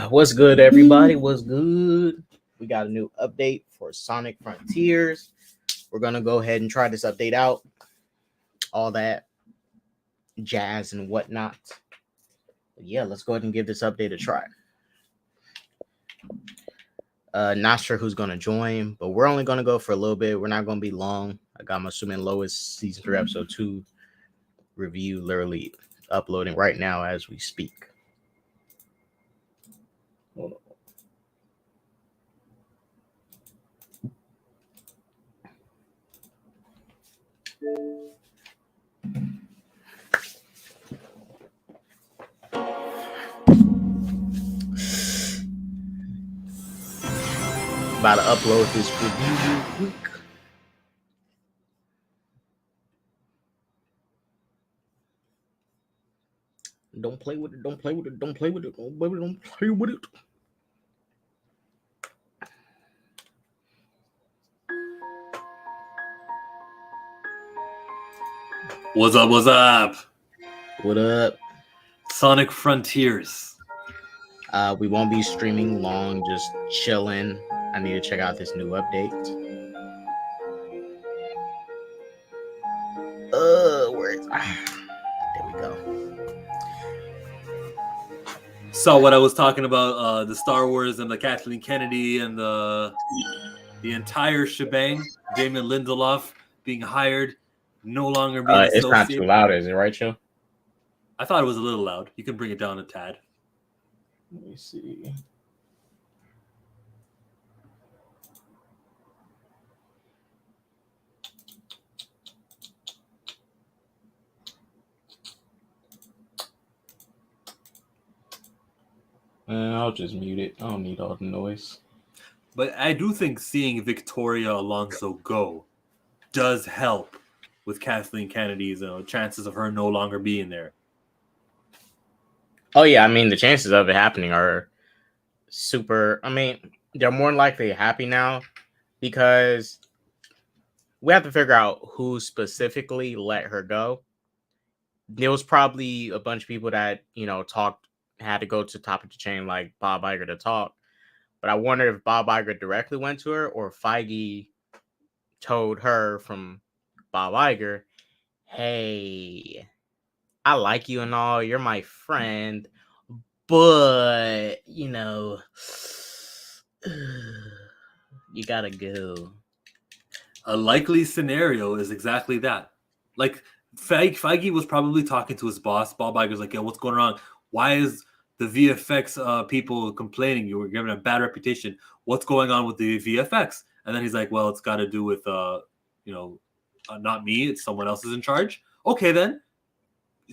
What's good, everybody? What's good? We got a new update for Sonic Frontiers. We're gonna go ahead and try this update out. All that jazz and whatnot. But yeah, let's go ahead and give this update a try. Not sure who's gonna join, but we're only gonna go for a little bit. We're not gonna be long. I'm assuming Lois season 3 episode 2 review literally uploading right now as we speak. Hold on. About to upload this review real quick. Don't play with it. Don't play with it. Don't play with it. Don't play with it. Don't play with it. What's up? What's up? What up? Sonic Frontiers. We won't be streaming long, just chilling. I need to check out this new update. Where is there we go. So what I was talking about, the Star Wars and the Kathleen Kennedy and the entire shebang, Damon Lindelof being hired, no longer being It's not too loud, is it right, Joe? I thought it was a little loud. You can bring it down a tad. Let me see. I'll just mute it. I don't need all the noise. But I do think seeing Victoria Alonso go does help with Kathleen Kennedy's chances of her no longer being there. Oh, yeah. I mean, the chances of it happening are super. I mean, they're more likely happy now because we have to figure out who specifically let her go. There was probably a bunch of people that, had to go to the top of the chain like Bob Iger to talk. But I wonder if Bob Iger directly went to her or Feige told her from Bob Iger, hey, I like you and all, you're my friend, but, you gotta go. A likely scenario is exactly that. Like, Feige was probably talking to his boss. Bob Iger's like, yo, what's going on? Why is the VFX people complaining? You were given a bad reputation. What's going on with the VFX? And then he's like, well, it's got to do with, not me. It's someone else is in charge. Okay, then.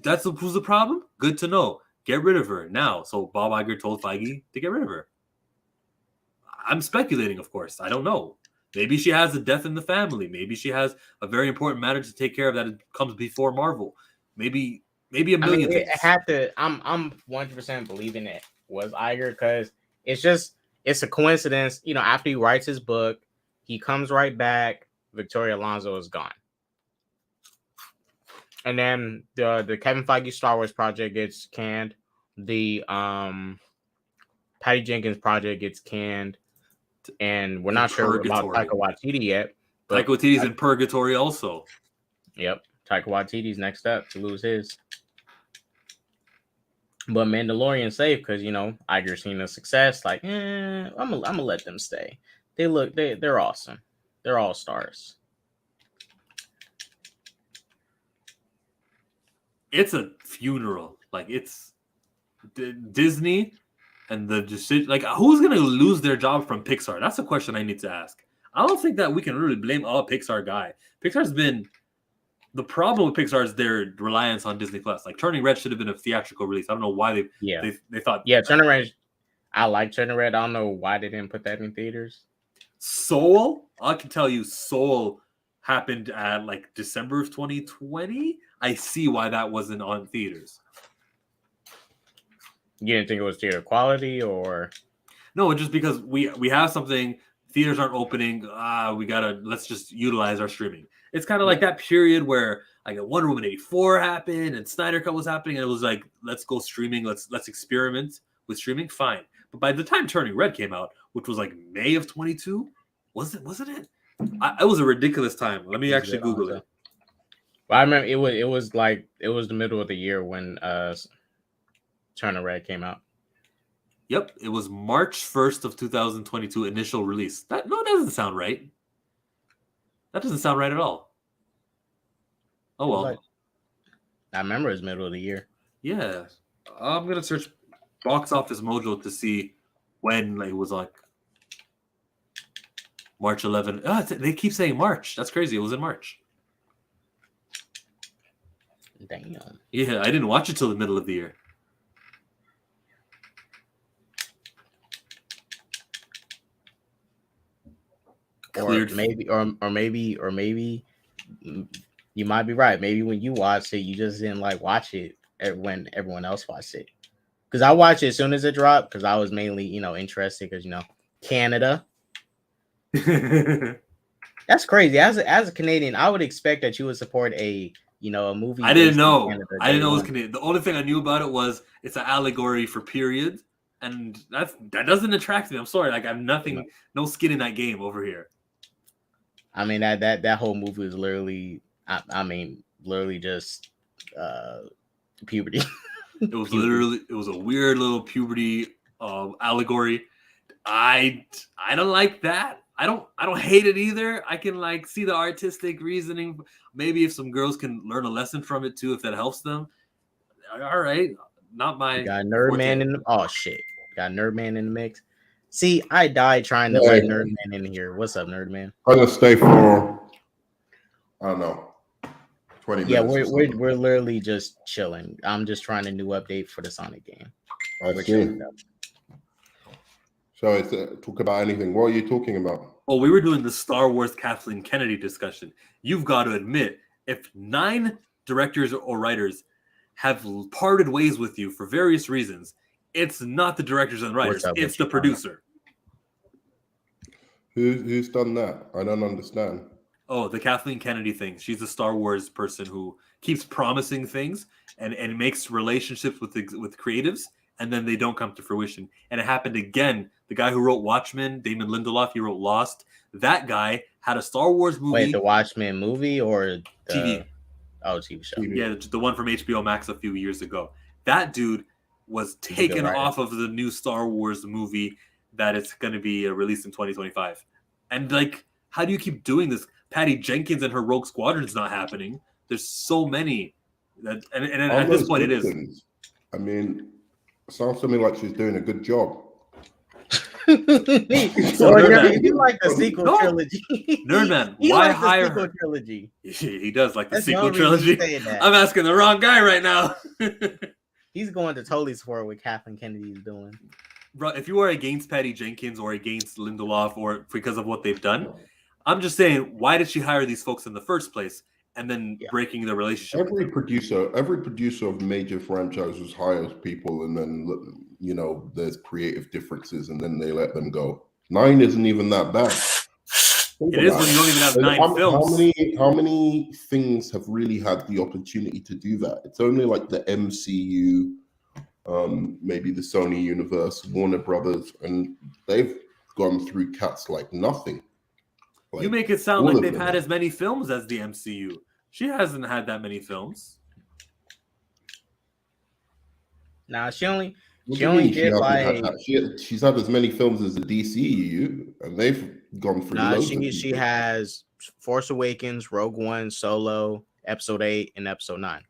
That's who's the problem? Good to know. Get rid of her now. So Bob Iger told Feige to get rid of her. I'm speculating, of course. I don't know. Maybe she has a death in the family. Maybe she has a very important matter to take care of that it comes before Marvel. Maybe a million things. It had to. I'm 100% believing it was Iger because it's a coincidence. After he writes his book, he comes right back. Victoria Alonso is gone. And then the Kevin Feige Star Wars project gets canned. The Patty Jenkins project gets canned. And we're not sure about Taika Waititi yet. Taika Waititi's in purgatory also. Yep. Taika Waititi's next up to lose his. But Mandalorian's safe because, Iger's seen the success. Like, I'm gonna let them stay. They're awesome. They're all stars. It's a funeral. Like, it's Disney and the decision. Like, who's going to lose their job from Pixar? That's a question I need to ask. I don't think that we can really blame a Pixar guy. Pixar's been... The problem with Pixar is their reliance on Disney Plus. Like, Turning Red should have been a theatrical release. I don't know why they thought... Yeah, Turning Red... I like Turning Red. I don't know why they didn't put that in theaters. Soul? I can tell you Soul happened at, like, December of 2020. I see why that wasn't on theaters. You didn't think it was theater quality, or no? Just because we have something, theaters aren't opening. Let's just utilize our streaming. It's kind of like that period where like Wonder Woman 84 happened and Snyder Cut was happening, and it was like, let's go streaming, let's experiment with streaming. Fine. But by the time Turning Red came out, which was like May of 22, wasn't it? It was a ridiculous time. Let me actually Google it. Well, I remember it was the middle of the year when Turning Red came out. Yep, it was March 1st of 2022 initial release. That doesn't sound right. That doesn't sound right at all. Oh well. I remember it was middle of the year. Yeah. I'm gonna search Box Office Mojo to see when it was like March 11. Oh, they keep saying March. That's crazy. It was in March. Damn. Yeah, I didn't watch it till the middle of the year. Or maybe you might be right. Maybe when you watched it, you just didn't like watch it when everyone else watched it. Because I watched it as soon as it dropped because I was mainly, interested because Canada. That's crazy. As a Canadian, I would expect that you would support a movie. I didn't know. I didn't know it was Canadian. The only thing I knew about it was it's an allegory for period, and that doesn't attract me. I'm sorry. Like I'm nothing, no skin in that game over here. I mean that whole movie was literally, literally just puberty. It was it was a weird little puberty allegory. I don't like that. I don't hate it either. I can like see the artistic reasoning. Maybe if some girls can learn a lesson from it too, if that helps them. All right, not my. Got Nerd Man in the Got Nerd Man in the mix. See, I died trying to let Nerd Man in here. What's up, Nerd Man? I'm gonna stay for I don't know 20 minutes. Yeah, we're literally just chilling. I'm just trying a new update for the Sonic game. I see. So it's talk about anything. What are you talking about? Oh, we were doing the Star Wars Kathleen Kennedy discussion. You've got to admit, if 9 directors or writers have parted ways with you for various reasons, it's not the directors and writers, it's the producer. Who's done that? I don't understand. Oh, the Kathleen Kennedy thing. She's a Star Wars person who keeps promising things and makes relationships with creatives, and then they don't come to fruition. And it happened again. The guy who wrote Watchmen, Damon Lindelof, he wrote Lost. That guy had a Star Wars movie. Wait, the Watchmen movie or the TV? Oh, TV show. Yeah, the one from HBO Max a few years ago. That dude was taken off of the new Star Wars movie that is going to be released in 2025. And like, how do you keep doing this? Patty Jenkins and her Rogue Squadron's not happening. There's so many. And at this point, it is. I mean, it sounds to me like she's doing a good job. So you like the sequel trilogy? Nerdman, why hire her? Trilogy. He does like the sequel trilogy. I'm asking the wrong guy right now. He's going to totally support what Kathleen Kennedy is doing. Bro, if you are against Patty Jenkins or against Lindelof or because of what they've done, I'm just saying, why did she hire these folks in the first place and then breaking the relationship? Every producer of major franchises hires people, and then there's creative differences, and then they let them go. 9 isn't even that bad. It is when you don't even have 9 films. How many things have really had the opportunity to do that? It's only like the MCU, maybe the Sony universe, Warner Brothers, and they've gone through cats like nothing. Like, you make it sound like they've had as many films as the MCU. She hasn't had that many films. Nah, she's had as many films as the DCU, and they've gone through. Nah, she has Force Awakens, Rogue One, Solo, Episode 8, and Episode 9.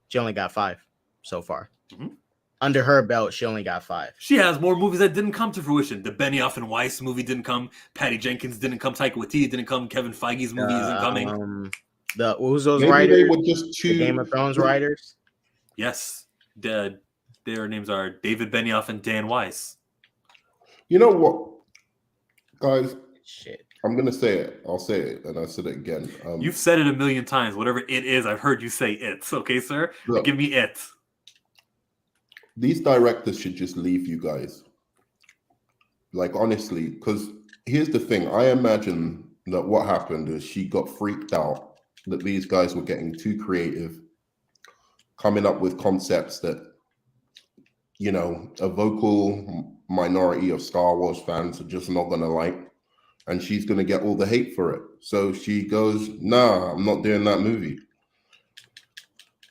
She only got 5 so far. Mm-hmm. Under her belt, she only got 5. She has more movies that didn't come to fruition. The Benioff and Weiss movie didn't come. Patty Jenkins didn't come. Taika Waititi didn't come. Kevin Feige's movie isn't coming. Who's those writers? They would just choose the Game of Thrones writers. Yes, their names are David Benioff and Dan Weiss. You know what, guys? Shit. I'm gonna say it. I'll say it, and I said it again. You've said it a million times. Whatever it is, I've heard you say it. Okay, sir. Look, give me it. These directors should just leave you guys. Like, honestly, because here's the thing. I imagine that what happened is she got freaked out that these guys were getting too creative, coming up with concepts that, you know, a vocal minority of Star Wars fans are just not going to like. And she's going to get all the hate for it. So she goes, nah, I'm not doing that movie.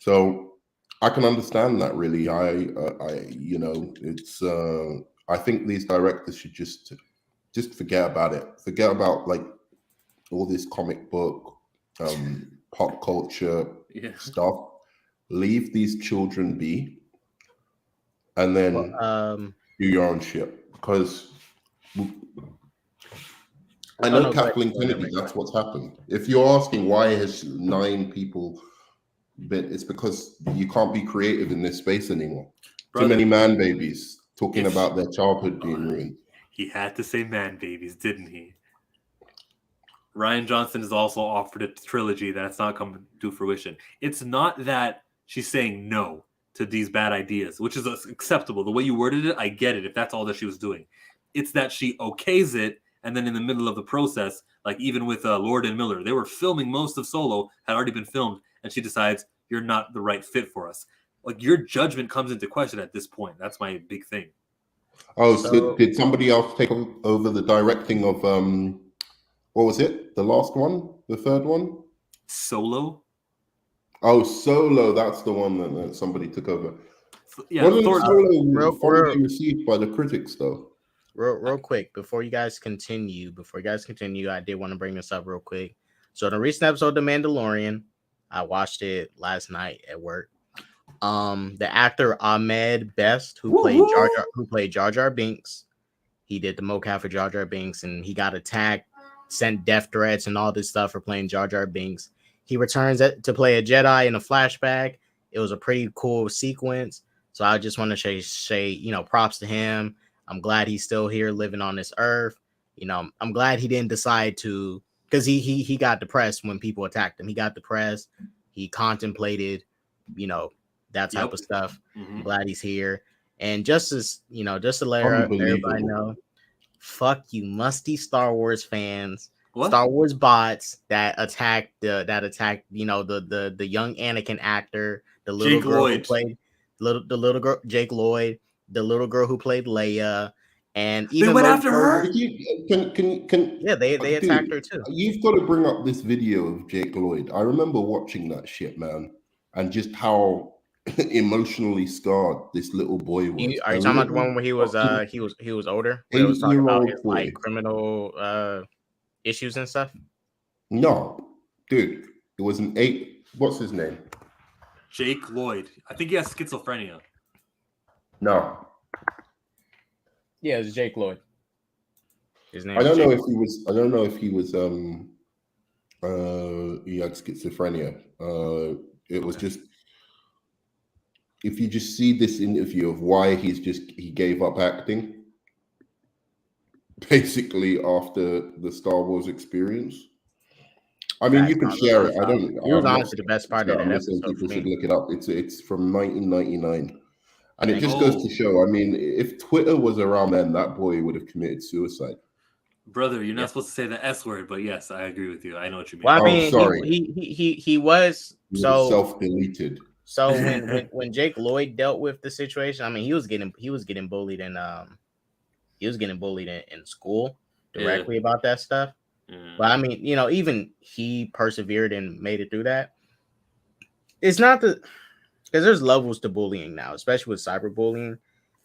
So I can understand that, really. You know, it's, I think these directors should just forget about it. Forget about like all this comic book, pop culture stuff. Leave these children be, and then do your own shit. Because I know Kathleen Kennedy, that's what's happened. If you're asking why has 9 people been, it's because you can't be creative in this space anymore. Brother, too many man babies talking about their childhood being ruined. He had to say man babies, didn't he? Rian Johnson has also offered a trilogy that's not come to fruition. It's not that she's saying no to these bad ideas, which is acceptable. The way you worded it, I get it, if that's all that she was doing. It's that she okays it, and then in the middle of the process, like even with Lord and Miller, they were filming most of Solo, had already been filmed, and she decides, you're not the right fit for us. Like, your judgment comes into question at this point. That's my big thing. Oh, so did somebody else take over the directing of, what was it? The last one? The third one? Solo? Oh, Solo. That's the one that somebody took over. Yeah, wasn't Solo fondly received by the critics, though? Real quick, before you guys continue, I did want to bring this up real quick. So in the recent episode of The Mandalorian, I watched it last night at work. The actor Ahmed Best, who played Jar Jar Binks, he did the mocap for Jar Jar Binks, and he got attacked, sent death threats, and all this stuff for playing Jar Jar Binks. He returns to play a Jedi in a flashback. It was a pretty cool sequence. So I just want to say, you know, props to him. I'm glad he's still here living on this earth. You know, I'm glad he didn't decide to, because he got depressed when people attacked him. He got depressed. He contemplated, you know, that type of stuff. I'm glad he's here. And just as, you know, just to let everybody know, fuck you, musty Star Wars fans, Star Wars bots that attacked, you know, the young Anakin actor, the little girl who played the little girl, Jake Lloyd, the little girl who played Leia, and even they went after her. They attacked her too. You've got to bring up this video of Jake Lloyd. I remember watching that shit, man, and just how emotionally scarred this little boy was. Are you talking about the one where he was older? Where it was talking about his like criminal issues and stuff? No, dude, it was an 8. What's his name? Jake Lloyd. I think he has schizophrenia. No. Yeah, it was Jake Lloyd. His name. I don't know if he was. He had schizophrenia. It was just. If you just see this interview of why he gave up acting, basically after the Star Wars experience. I mean, you can share it. I don't. It was honestly the best part of that episode. People should look it up. It's from 1999, and it just goes to show. I mean, if Twitter was around then, that boy would have committed suicide. Brother, you're not supposed to say the S word, but yes, I agree with you. I know what you mean. Well, I mean, sorry. He was self-deleted. So when Jake Lloyd dealt with the situation, I mean, he was getting bullied in school directly about that stuff. But I mean, you know, even he persevered and made it through that. It's not because there's levels to bullying now, especially with cyberbullying.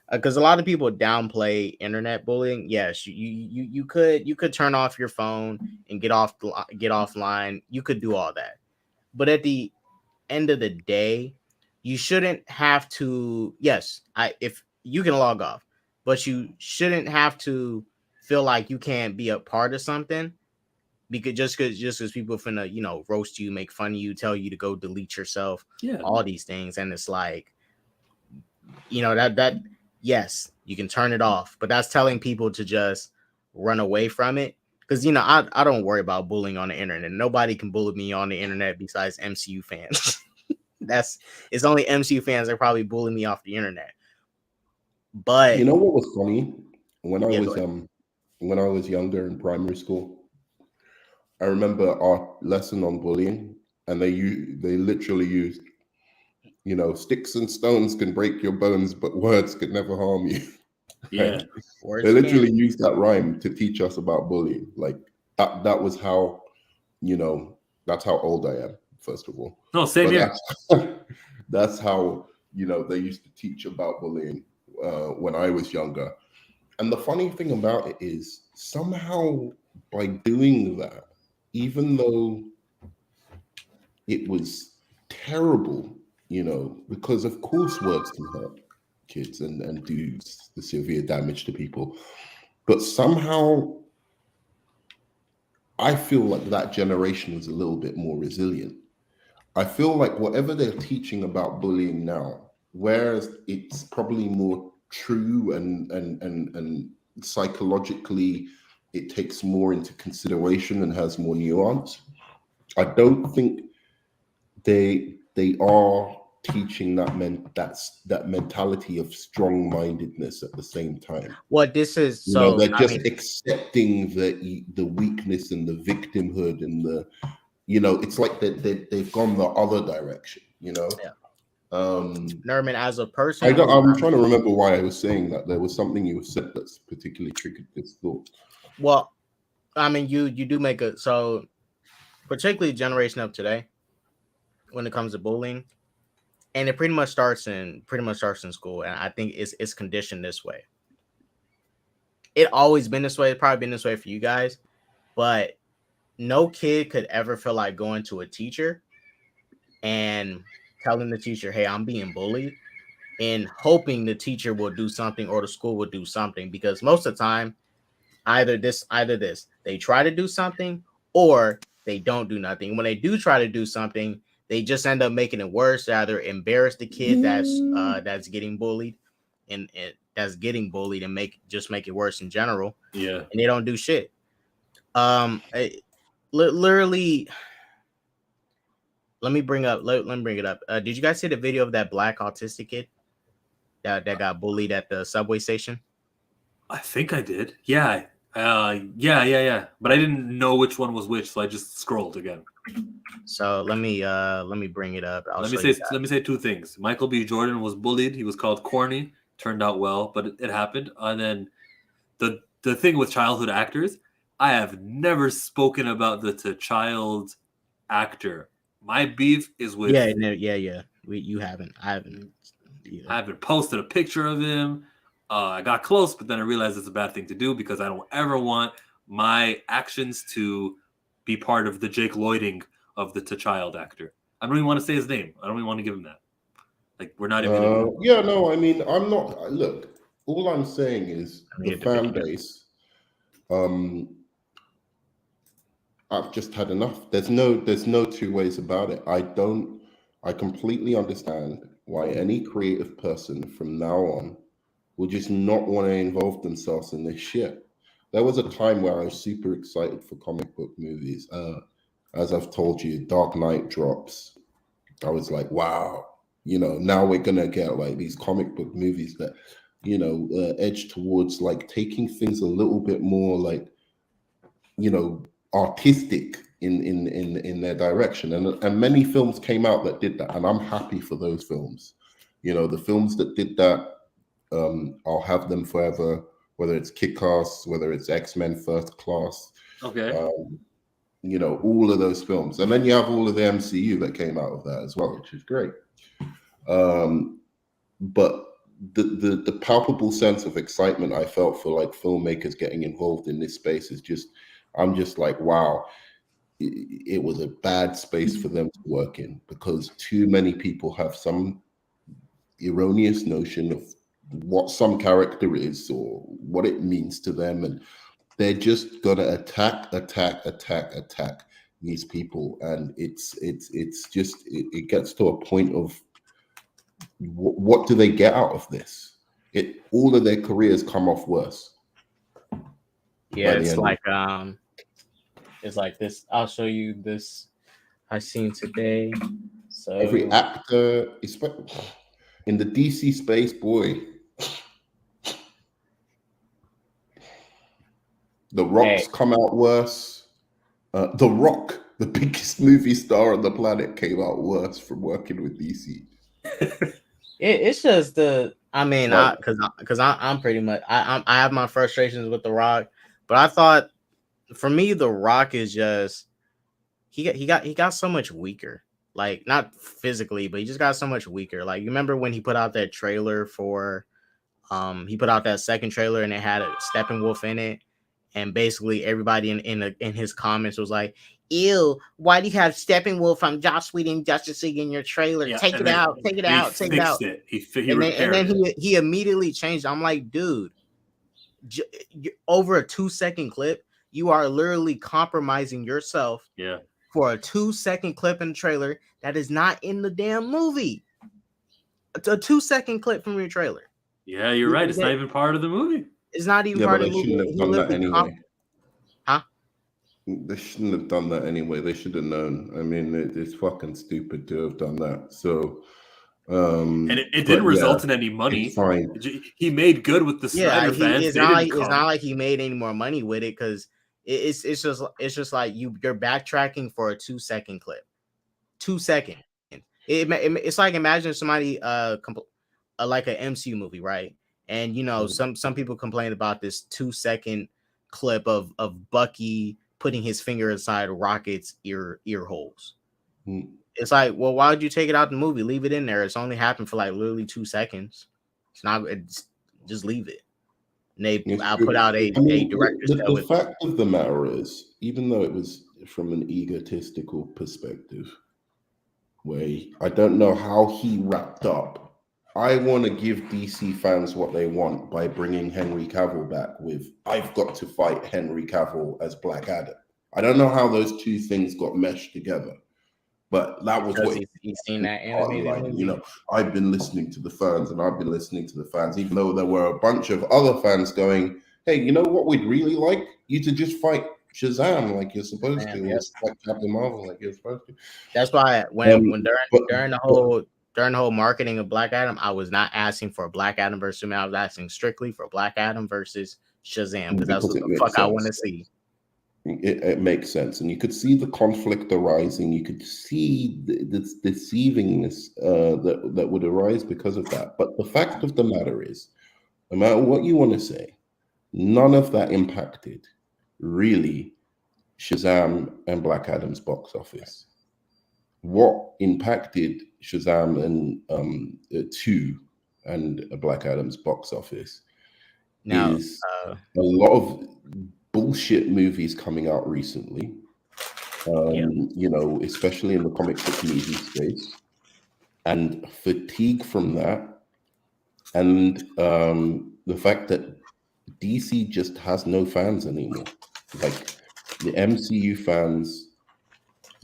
Because a lot of people downplay internet bullying. Yes, you could turn off your phone and get offline. You could do all that, but at the end of the day, you shouldn't have to. Yes, if you can log off, but you shouldn't have to feel like you can't be a part of something because just because people finna, you know, roast you, make fun of you, tell you to go delete yourself, all these things, and it's like, you know, that yes, you can turn it off, but that's telling people to just run away from it. Because, you know, I don't worry about bullying on the internet. Nobody can bully me on the internet besides MCU fans. It's only MCU fans that probably bully me off the internet. But you know what was funny? When I was younger in primary school, I remember our lesson on bullying and they literally used, sticks and stones can break your bones, but words could never harm you. Yeah. They literally used that rhyme to teach us about bullying. Like that was how, that's how old I am, first of all. No, same But here. that's how, they used to teach about bullying when I was younger. And the funny thing about it is, somehow by doing that, even though it was terrible, because of course words can hurt kids and do the severe damage to people, but somehow I feel like that generation was a little bit more resilient. I feel like whatever they're teaching about bullying now, whereas it's probably more true and psychologically it takes more into consideration and has more nuance, I don't think they are teaching that mentality of strong-mindedness at the same time. What this is, so They're just accepting the weakness and the victimhood and the, it's like they've gone the other direction. Yeah. Nerman, as a person, I'm trying to remember why I was saying that. There was something you said that's particularly triggered this thought. Well, I mean, you do make so particularly generation of today when it comes to bullying, and it pretty much starts in school, and I think it's conditioned this way. It always been this way. It's probably been this way for you guys, but no kid could ever feel like going to a teacher and telling the teacher, "Hey, I'm being bullied," and hoping the teacher will do something or the school will do something, because most of the time, either this, they try to do something or they don't do nothing. When they do try to do something, they just end up making it worse. They either embarrass the kid that's getting bullied, and that's getting bullied, and make it worse in general. Yeah, and they don't do shit. Literally, let me bring it up. Did you guys see the video of that black autistic kid that got bullied at the subway station? I think I did. Yeah. Yeah. But I didn't know which one was which, so I just scrolled again. So let me bring it up. Let me say two things. Michael B. Jordan was bullied. He was called corny. Turned out well, but it happened. And then the thing with childhood actors, I have never spoken about the child actor. My beef is with You haven't. I haven't. Either. I haven't posted a picture of him. I got close, but then I realized it's a bad thing to do because I don't ever want my actions to be part of the Jake Lloyding of the child actor. I don't even want to say his name. I don't even want to give him that. Like, we're not even. Yeah, no, I mean, I'm not. Look, all I'm saying is the fan base. I've just had enough. There's no two ways about it. I completely understand why any creative person from now on will just not want to involve themselves in this shit. There was a time where I was super excited for comic book movies. As I've told you, Dark Knight drops. I was like, wow, now we're gonna get like these comic book movies that, edge towards like taking things a little bit more like, artistic in their direction, and many films came out that did that, and I'm happy for those films. The films that did that, I'll have them forever. Whether it's Kick-Ass, whether it's X-Men First Class, Okay, all of those films, and then you have all of the MCU that came out of that as well, which is great. But the palpable sense of excitement I felt for like filmmakers getting involved in this space is just. I'm just like, wow, it was a bad space for them to work in because too many people have some erroneous notion of what some character is or what it means to them. And they're just going to attack these people. And it's just, it gets to a point of what do they get out of this? All of their careers come off worse. Yeah, it's like this. I'll show you this I seen today. So every actor is in the DC space, boy. The Rock's come out worse. The Rock the biggest movie star on the planet came out worse from working with DC. It's just the. I mean, Like- I'm pretty much I have my frustrations with The Rock, but I thought for me The Rock is just he got so much weaker. Like not physically, but he just got so much weaker. Like you remember when he put out that trailer for he put out that second trailer and it had a Steppenwolf in it, and basically everybody in his comments was like, "Ew, why do you have Steppenwolf from Joss Whedon Justice League in your trailer? Yeah, Take and it then out, take it he out, take it out." fixed it. He And repaired then it. he immediately changed. I'm like, dude, over a 2-second clip, you are literally compromising yourself Yeah. for a 2-second clip in the trailer that is not in the damn movie. It's a 2-second clip from your trailer. Yeah, you're right. It's not even part of the movie. It's not even Yeah, part but of they the shouldn't movie. have done that anyway. Huh? They shouldn't have done that anyway. They should have known. I mean, it's fucking stupid to have done that. So, and it didn't result in any money. It's fine. He made good with the Snyder fans. It's not like he made any more money with it because it's just like you're backtracking for a 2-second clip. 2 seconds. It's like imagine somebody like an MCU movie, right? And you know, some people complain about this 2-second clip of Bucky putting his finger inside Rocket's ear holes. It's like, well, why would you take it out the movie? Leave it in there. It's only happened for like literally 2 seconds. Just leave it. And I'll put out a director's cut. The fact of the matter is, even though it was from an egotistical perspective, where I don't know how he wrapped up, I want to give DC fans what they want by bringing Henry Cavill back with, I've got to fight Henry Cavill as Black Adam. I don't know how those two things got meshed together. But that was what he's seen that animated movie. You know, I've been listening to the fans, and I've been listening to the fans, even though there were a bunch of other fans going, "Hey, you know what? We'd really like you to just fight Shazam like you're supposed to, or fight Captain Marvel like you're supposed to." That's why during the whole marketing of Black Adam, I was not asking for Black Adam versus Superman. I was asking strictly for Black Adam versus Shazam because that's what the fuck I want to see. It makes sense, and you could see the conflict arising. You could see the deceivingness that would arise because of that. But the fact of the matter is, no matter what you want to say, none of that impacted really Shazam and Black Adam's box office. What impacted Shazam and 2 and Black Adam's box office is a lot of bullshit movies coming out recently, you know, especially in the comic book movie space, and fatigue from that, and the fact that DC just has no fans anymore. Like the MCU fans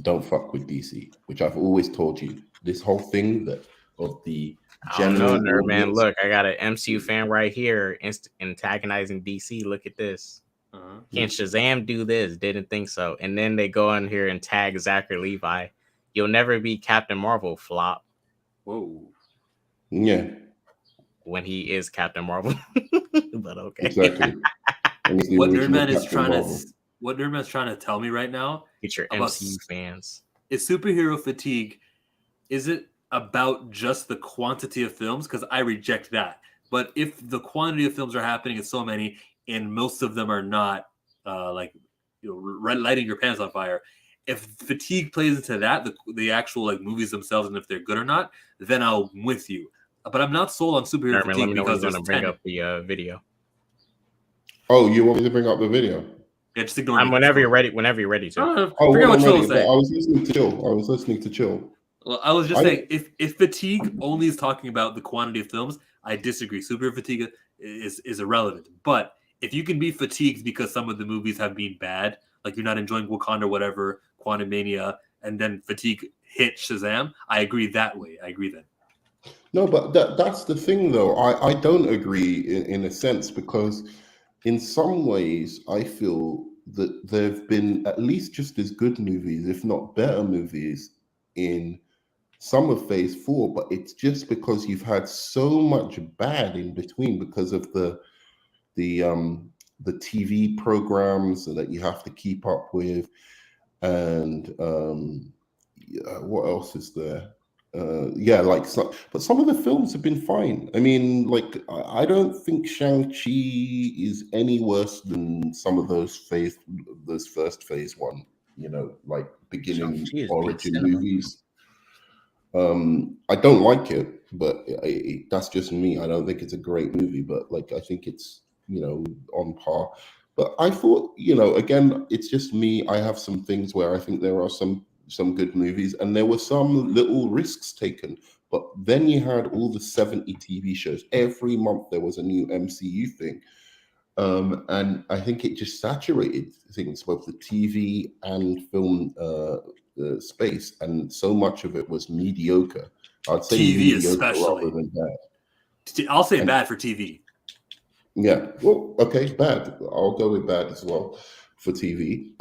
don't fuck with DC, which I've always told you. This whole thing that of the general nerd man. Look, I got an MCU fan right here antagonizing DC. Look at this. Can Shazam do this? Didn't think so. And then they go in here and tag Zachary Levi. You'll never be Captain Marvel, flop. Whoa. Yeah. When he is Captain Marvel. But okay. Exactly. What Nerdman's trying to tell me right now, get your MCU fans. Is superhero fatigue, is it about just the quantity of films? Because I reject that. But if the quantity of films are happening in so many, and most of them are not lighting your pants on fire. If fatigue plays into that, the actual like movies themselves, and if they're good or not, then I'm with you. But I'm not sold on superhero fatigue because there's bring up the video. Oh, you want me to bring up the video? Yeah, just ignore me. Whenever you're ready to. Forget what Chill was saying. I was listening to Chill. Well, I was just saying, if fatigue only is talking about the quantity of films, I disagree. Superhero fatigue is irrelevant. But if you can be fatigued because some of the movies have been bad, like you're not enjoying Wakanda, whatever, Quantumania, and then fatigue hit Shazam, I agree that way. I agree then. No, but that's the thing, though. I don't agree in a sense, because in some ways I feel that there have been at least just as good movies, if not better movies, in some of Phase 4, but it's just because you've had so much bad in between because of the TV programs that you have to keep up with. and what else is there? Yeah, like but some of the films have been fine. I mean, like I don't think Shang-Chi is any worse than some of those first phase one, like beginning Shang-Chi is peak origin cinema. movies. I don't like it, but that's just me. I don't think it's a great movie, but like I think it's on par. But I thought, again, it's just me. I have some things where I think there are some good movies, and there were some little risks taken. But then you had all the 70 TV shows. Every month there was a new MCU thing. And I think it just saturated things, both the TV and film space, and so much of it was mediocre. I'd say TV mediocre rather especially. than bad. I'll say And bad for TV. yeah, well, okay, bad. I'll go with bad as well for TV.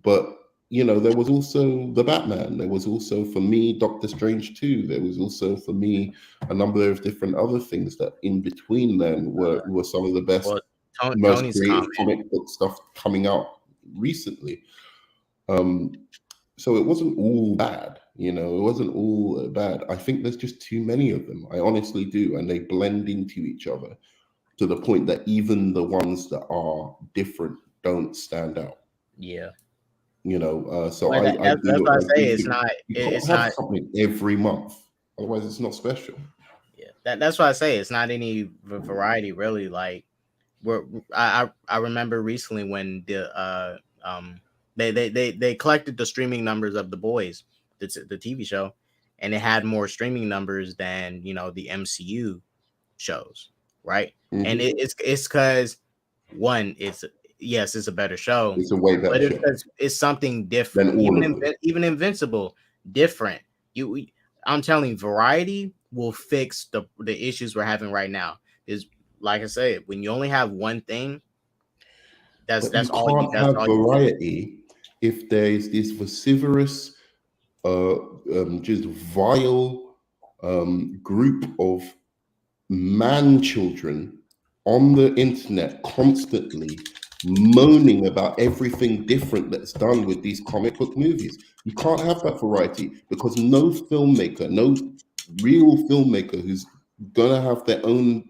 But there was also the Batman. There was also for me Doctor Strange 2. There was also for me a number of different other things that in between then were some of the best, Well, most Tony's creative comment. comic book stuff coming out recently. So it wasn't all bad, it wasn't all bad. I think there's just too many of them. I honestly do, and they blend into each other to the point that even the ones that are different don't stand out. Yeah. So Well, I that's do why I say think it's not. you can't It's have not. something every month, otherwise it's not special. Yeah, that's why I say it's not any variety really. Like, I remember recently when they collected the streaming numbers of The Boys, the TV show, and it had more streaming numbers than the MCU shows, right? And Mhm. it's because one, it's a better show, It's a way better but it's show 'cause it's something different. than all of them. Even Invincible, different. I'm telling you, variety will fix the issues we're having right now. Is like I said, when you only have one thing, But you can't that's have all you get. variety if there is this vociferous, just vile group of man children on the internet constantly moaning about everything different that's done with these comic book movies. You can't have that variety because no filmmaker, no real filmmaker who's gonna have their own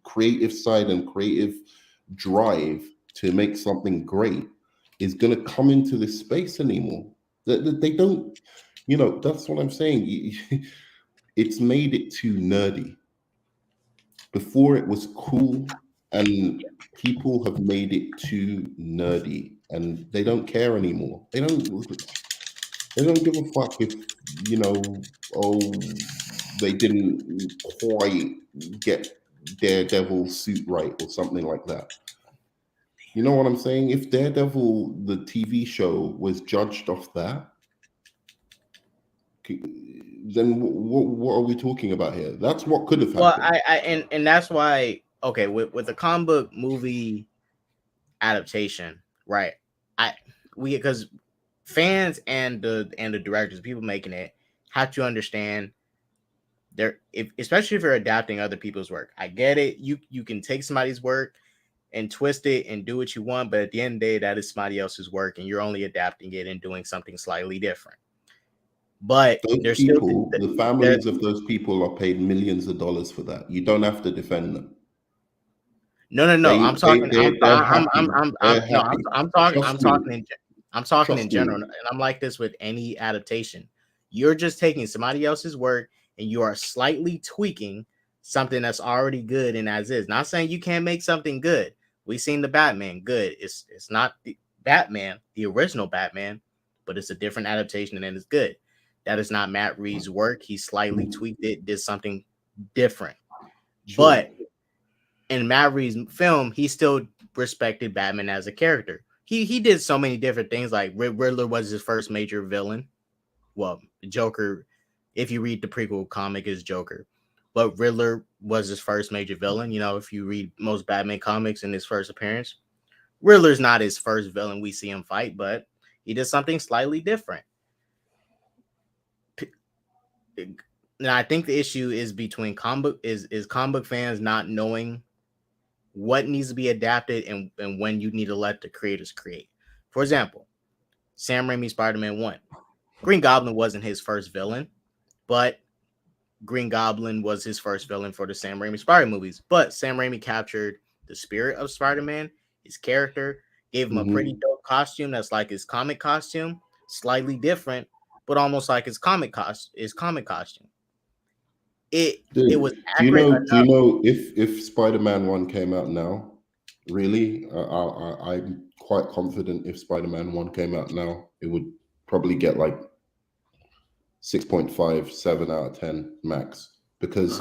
creative side and creative drive to make something great is gonna come into this space anymore. They don't, that's what I'm saying. It's made it too nerdy. Before it was cool, and people have made it too nerdy, and they don't care anymore. They don't give a fuck if they didn't quite get Daredevil suit right or something like that. You know what I'm saying? If Daredevil, the TV show, was judged off that, then what are we talking about here? That's what could have Well, happened. and that's why with the comic book movie adaptation, right? Because fans and the directors, people making it, have to understand especially if you're adapting other people's work. I get it. You can take somebody's work and twist it and do what you want, but at the end of the day, that is somebody else's work, and you're only adapting it and doing something slightly different. But Those there's still people, the families of those people are paid millions of dollars for that. You don't have to defend them. no. I'm talking. They're happy. They're No. happy. I'm talking. Trust me. I'm talking in Trust me. general, and I'm like this with any adaptation. You're just taking somebody else's work and you are slightly tweaking something that's already good and as is. Not saying you can't make something good. We've seen the Batman good. It's not the Batman, the original Batman, but it's a different adaptation and it's good. That is not Matt Reeves' work. He slightly tweaked it, did something different. Sure. But in Matt Reeves' film, he still respected Batman as a character. He did so many different things. Like Riddler was his first major villain. Well, Joker, if you read the prequel comic, is Joker. But Riddler was his first major villain. If you read most Batman comics in his first appearance, Riddler's not his first villain we see him fight, but he did something slightly different. Now, I think the issue is between comic book fans not knowing what needs to be adapted and when you need to let the creators create. For example, Sam Raimi Spider-Man 1. Green Goblin wasn't his first villain, but Green Goblin was his first villain for the Sam Raimi Spider movies. But Sam Raimi captured the spirit of Spider-Man, his character, gave him a pretty dope costume that's like his comic costume, slightly different, but almost like his comic costume. It was accurate enough. Do you know if Spider-Man 1 came out now, really, I'm quite confident if Spider-Man 1 came out now, it would probably get like 6.5, 7 out of 10 max, because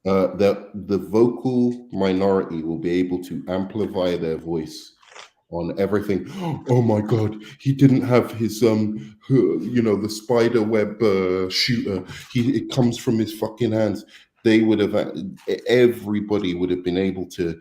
the vocal minority will be able to amplify their voice on everything. Oh my god, he didn't have his the spider web shooter. It comes from his fucking hands. Everybody would have been able to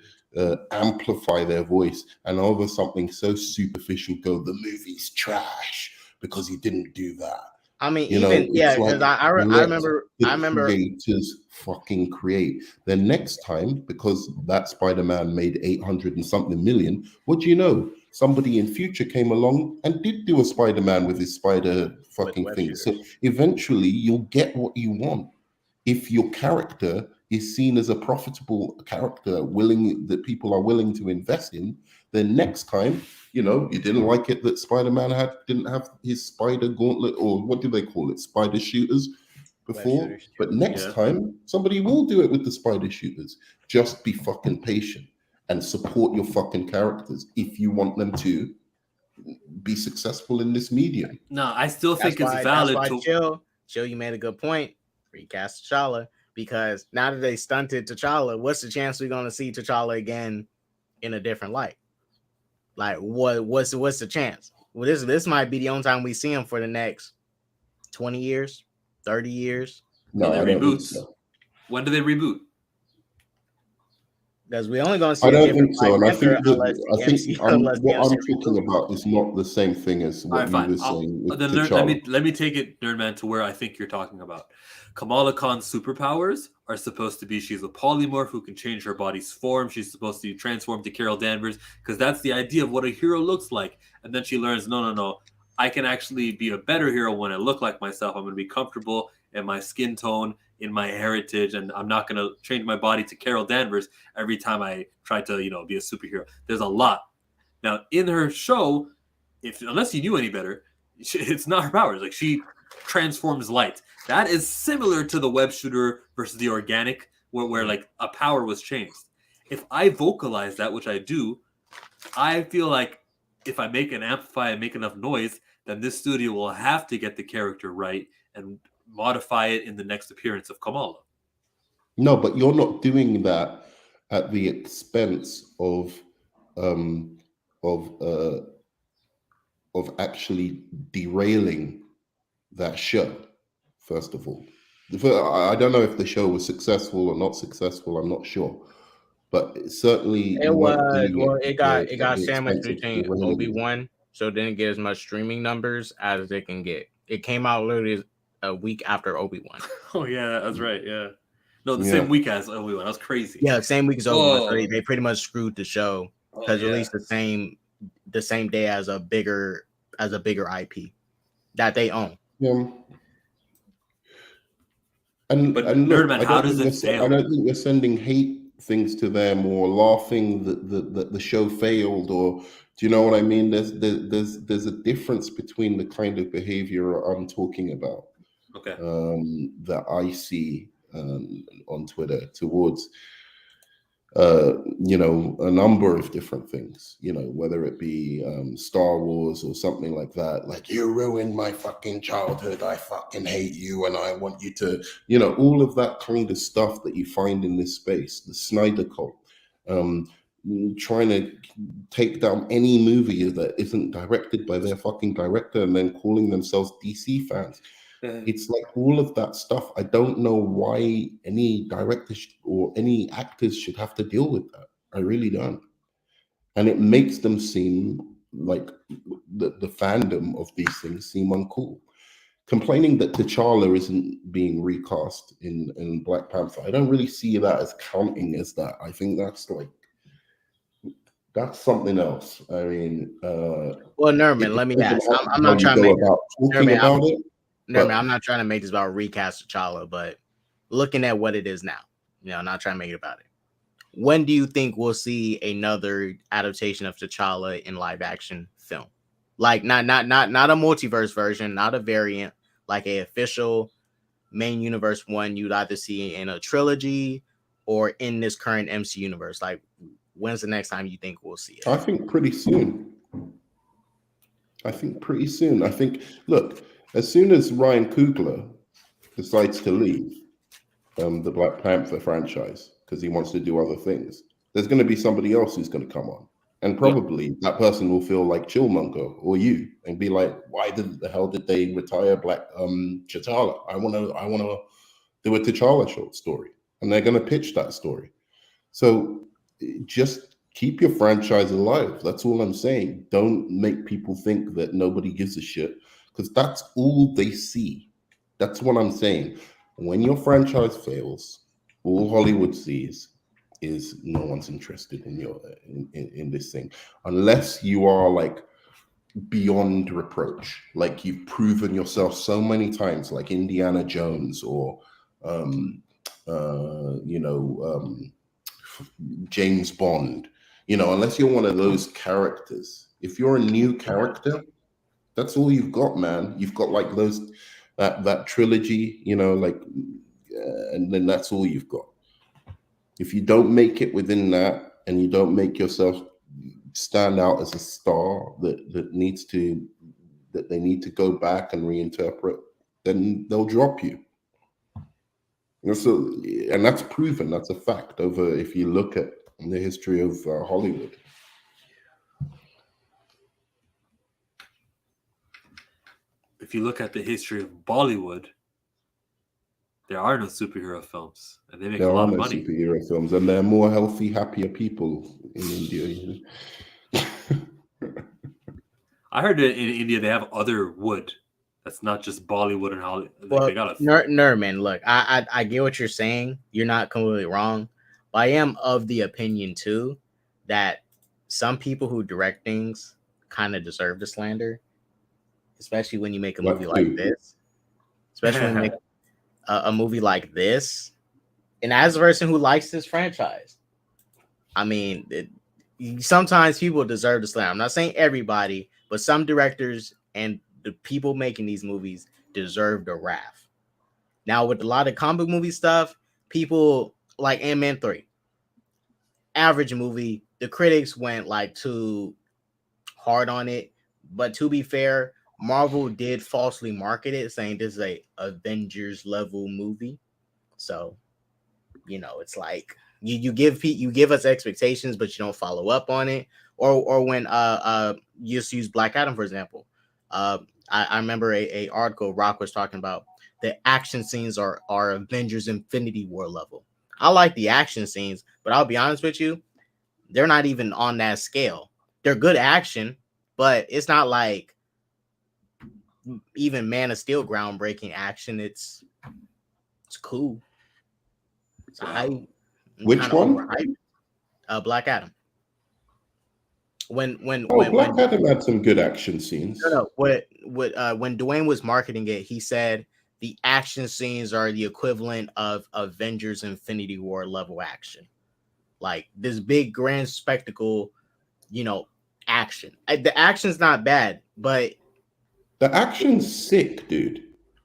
amplify their voice, and over something so superficial go, the movie's trash because he didn't do that. I mean, because I remember creators fucking create. Then next time, because that Spider-Man made 800 and something million, what do you know? Somebody in future came along and did do a Spider-Man with his spider fucking thing. So eventually you'll get what you want if your character is seen as a profitable character that people are willing to invest in. Then next time, you didn't like it that Spider-Man didn't have his spider gauntlet, or what do they call it, spider shooters before. But next time, somebody will do it with the spider shooters. Just be fucking patient and support your fucking characters if you want them to be successful in this medium. No, I still think it's valid. Chill, you made a good point. Recast T'Challa, because now that they stunted T'Challa, what's the chance we're going to see T'Challa again in a different light? Like, what's the chance? Well, this might be the only time we see him for the next 20 years, 30 years. No, they reboot. So. When do they reboot? Because we only going to see. I don't think so, and I think what I'm talking about is not the same thing as what you were saying. Let me take it, Nerdman, to where I think you're talking about. Kamala Khan's superpowers are supposed to be she's a polymorph who can change her body's form. She's supposed to transform to Carol Danvers, because that's the idea of what a hero looks like. And then she learns, no, I can actually be a better hero when I look like myself. I'm going to be comfortable in my skin tone, in my heritage, and I'm not going to change my body to Carol Danvers every time I try to, be a superhero. There's a lot. Now, in her show, unless you knew any better, it's not her powers. Like, she transforms light. That is similar to the web shooter versus the organic, where like a power was changed. If I vocalize that, which I do, I feel like if I make an amplify and make enough noise, then this studio will have to get the character right and modify it in the next appearance of Kamala. No, but you're not doing that at the expense of actually derailing that show. First of all, I don't know if the show was successful or not successful. I'm not sure, but certainly it was. Well, it got sandwiched between Obi-Wan, so it didn't get as much streaming numbers as it can get. It came out literally a week after Obi-Wan. Oh yeah, that's right. Yeah, no, same week as Obi-Wan. That was crazy. Yeah, same week as Obi-Wan. So they pretty much screwed the show because released the same day as a bigger IP that they own. Yeah. And look, Nerdman, how does it fail? I don't think we're sending hate things to them or laughing that the show failed, or do you know what I mean? There's a difference between the kind of behavior I'm talking about. Okay. That I see on Twitter towards a number of different things, whether it be Star Wars or something like that, like, you ruined my fucking childhood, I fucking hate you, and I want you to, all of that kind of stuff that you find in this space, the Snyder cult, trying to take down any movie that isn't directed by their fucking director and then calling themselves DC fans. It's like all of that stuff. I don't know why any directors or any actors should have to deal with that. I really don't. And it makes them seem like the fandom of these things seem uncool. Complaining that T'Challa isn't being recast in Black Panther, I don't really see that as counting as that. I think that's that's something else. I mean, Well, Nerman, let me depends ask. on I'm how not you trying to go make about talking Nerman. about it. Nerman, But I'm not trying to make this about recast T'Challa, but looking at what it is now, I'm not trying to make it about it. When do you think we'll see another adaptation of T'Challa in live action film? Like not a multiverse version, not a variant, like a official main universe one you'd either see in a trilogy or in this current MC universe. Like, when's the next time you think we'll see it? I think pretty soon. I think, look, as soon as Ryan Coogler decides to leave the Black Panther franchise because he wants to do other things, there's going to be somebody else who's going to come on. And probably that person will feel like Chillmonger or you and be like, why the hell did they retire T'Challa? I want to do a T'Challa short story. And they're going to pitch that story. So just keep your franchise alive. That's all I'm saying. Don't make people think that nobody gives a shit because that's all they see. That's what I'm saying. When your franchise fails, all Hollywood sees is no one's interested in your in this thing unless you are like beyond reproach, like you've proven yourself so many times, like Indiana Jones or James Bond. Unless you're one of those characters. If you're a new character, that's all you've got, man. You've got like that trilogy, and then that's all you've got. If you don't make it within that and you don't make yourself stand out as a star that they need to go back and reinterpret, then they'll drop you. So, and that's proven. That's a fact over if you look at the history of Hollywood. If you look at the history of Bollywood, there are no superhero films, and they make a lot of money. Superhero films, and they're more healthy, happier people in India. I heard that in India they have other wood. That's not just Bollywood and Hollywood. Well, they got man, look, I get what you're saying. You're not completely wrong, but I am of the opinion too that some people who direct things kind of deserve the slander, especially when you make a movie like this. Especially when you make a movie like this, and as a person who likes this franchise, I mean, sometimes people deserve the slander. I'm not saying everybody, but some directors and the people making these movies deserve the wrath. Now, with a lot of comic movie stuff, people like Ant-Man 3, average movie. The critics went like too hard on it, but to be fair, Marvel did falsely market it, saying this is a Avengers level movie. So, it's like you give us expectations, but you don't follow up on it. Or when you just use Black Adam for example. I remember a article Rock was talking about the action scenes are Avengers Infinity War level. I like the action scenes, but I'll be honest with you, they're not even on that scale. They're good action, but it's not like even Man of Steel groundbreaking action. It's cool. It's Which one? Black Adam. When Black Adam had some good action scenes. No. When Dwayne was marketing it, he said the action scenes are the equivalent of Avengers Infinity War level action. Like this big grand spectacle, action. The action's not bad, but the action's sick, dude.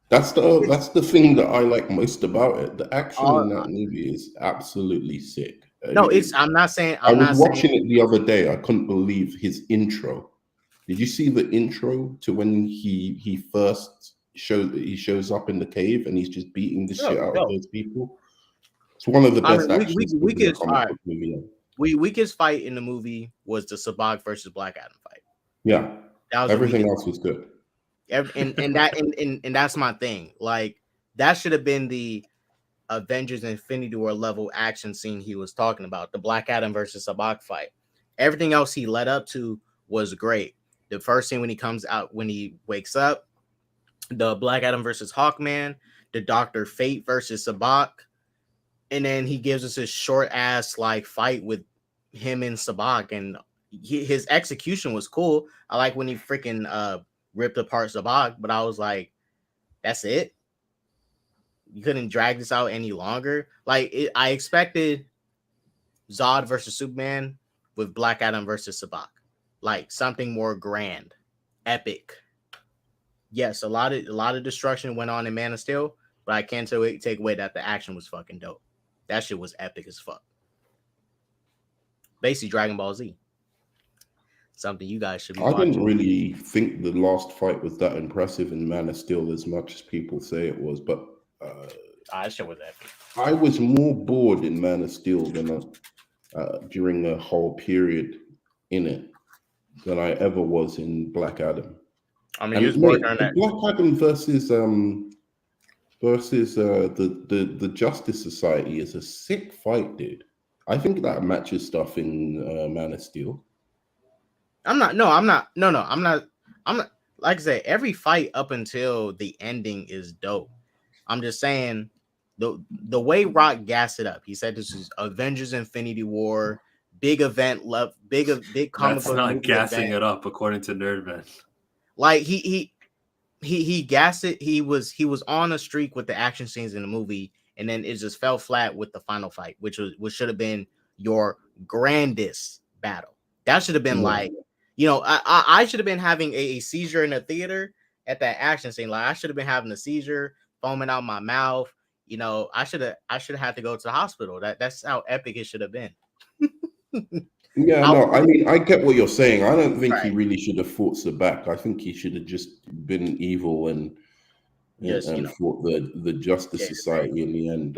That's the thing that I like most about it. The action in that movie is absolutely sick. No, I'm not saying I was watching it the other day. I couldn't believe his intro. Did you see the intro to when he first shows up in the cave and he's just beating the shit out of those people? It's one of the best action scenes. Weakest fight in the movie was the Sabag versus Black Adam fight. Yeah, everything else was good. And that's my thing. Like that should have been the Avengers Infinity War level action scene he was talking about, the Black Adam versus Sabak fight. Everything else he led up to was great. The first scene when he comes out, when he wakes up, the Black Adam versus Hawkman, the Dr. Fate versus Sabak, and then he gives us a short ass like fight with him and Sabak, and his execution was cool. I like when he freaking ripped apart Sabak, but I was like, that's it. You couldn't drag this out any longer. I expected Zod versus Superman with Black Adam versus Sabak, like something more grand, epic. Yes, a lot of destruction went on in Man of Steel, but I can't take away that the action was fucking dope. That shit was epic as fuck. Basically, Dragon Ball Z. Something you guys should be watching. I didn't really think the last fight was that impressive in Man of Steel as much as people say it was, but that shit was epic. I was more bored in Man of Steel than during a whole period in it than I ever was in Black Adam. I mean, he was working on that. Black Adam versus the Justice Society is a sick fight, dude. I think that matches stuff in Man of Steel. I'm not. Like I said, every fight up until the ending is dope. I'm just saying the way Rock gassed it up. He said this is Avengers Infinity War, big event, big comic book. That's not gassing event. It up, according to Nerdman. Like he gassed it. He was on a streak with the action scenes in the movie, and then it just fell flat with the final fight, which should have been your grandest battle. That should have been like, I should have been having a seizure in the theater at that action scene. Like I should have been having a seizure, foaming out my mouth. I should have had to go to the hospital. That's how epic it should have been. Yeah, no, I mean, I get what you're saying. I don't think he really should have fought Sabak. I think he should have just been evil and fought the Justice Society in the end.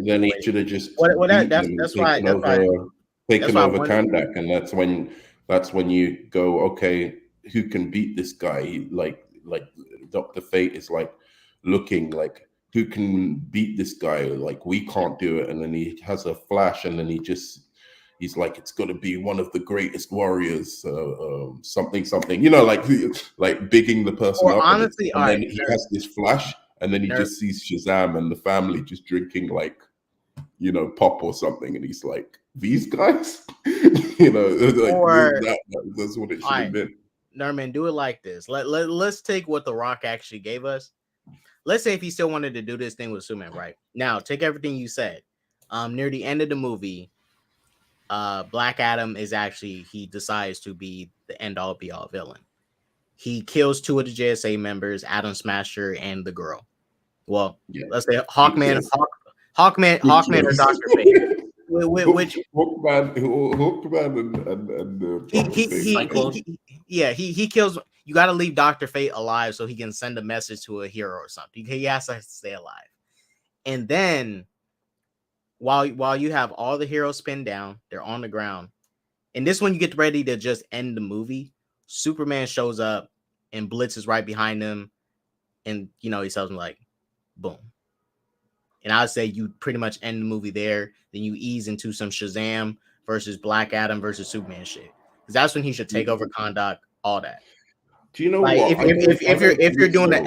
Then he should have just taken over Kandak, and that's when you go, okay, who can beat this guy? Like Dr. Fate is like looking like, who can beat this guy? Like, we can't do it. And then he has a flash, and then he's like, it's got to be one of the greatest warriors, something, like bigging the person up. Honestly, and then he has this flash, and then he just sees Shazam and the family just drinking pop or something, and he's like, these guys, that's what it should have been. Nerman, do it like this. Let's take what The Rock actually gave us. Let's say if he still wanted to do this thing with Superman, right? Now, take everything you said. Near the end of the movie, Black Adam he decides to be the end-all be-all villain. He kills 2 of the JSA members, Atom Smasher and the girl. Well, let's say Hawkman or Dr. Fate. Which Hawkman he kills. You got to leave Dr. Fate alive so he can send a message to a hero or something. He has to stay alive. And then while you have all the heroes pinned down, they're on the ground. And this one you get ready to just end the movie. Superman shows up and Blitz is right behind him. And, he tells him like, boom. And I would say you pretty much end the movie there. Then you ease into some Shazam versus Black Adam versus Superman shit. Because that's when he should take over Kahndaq, all that. Do you know what? If you're doing an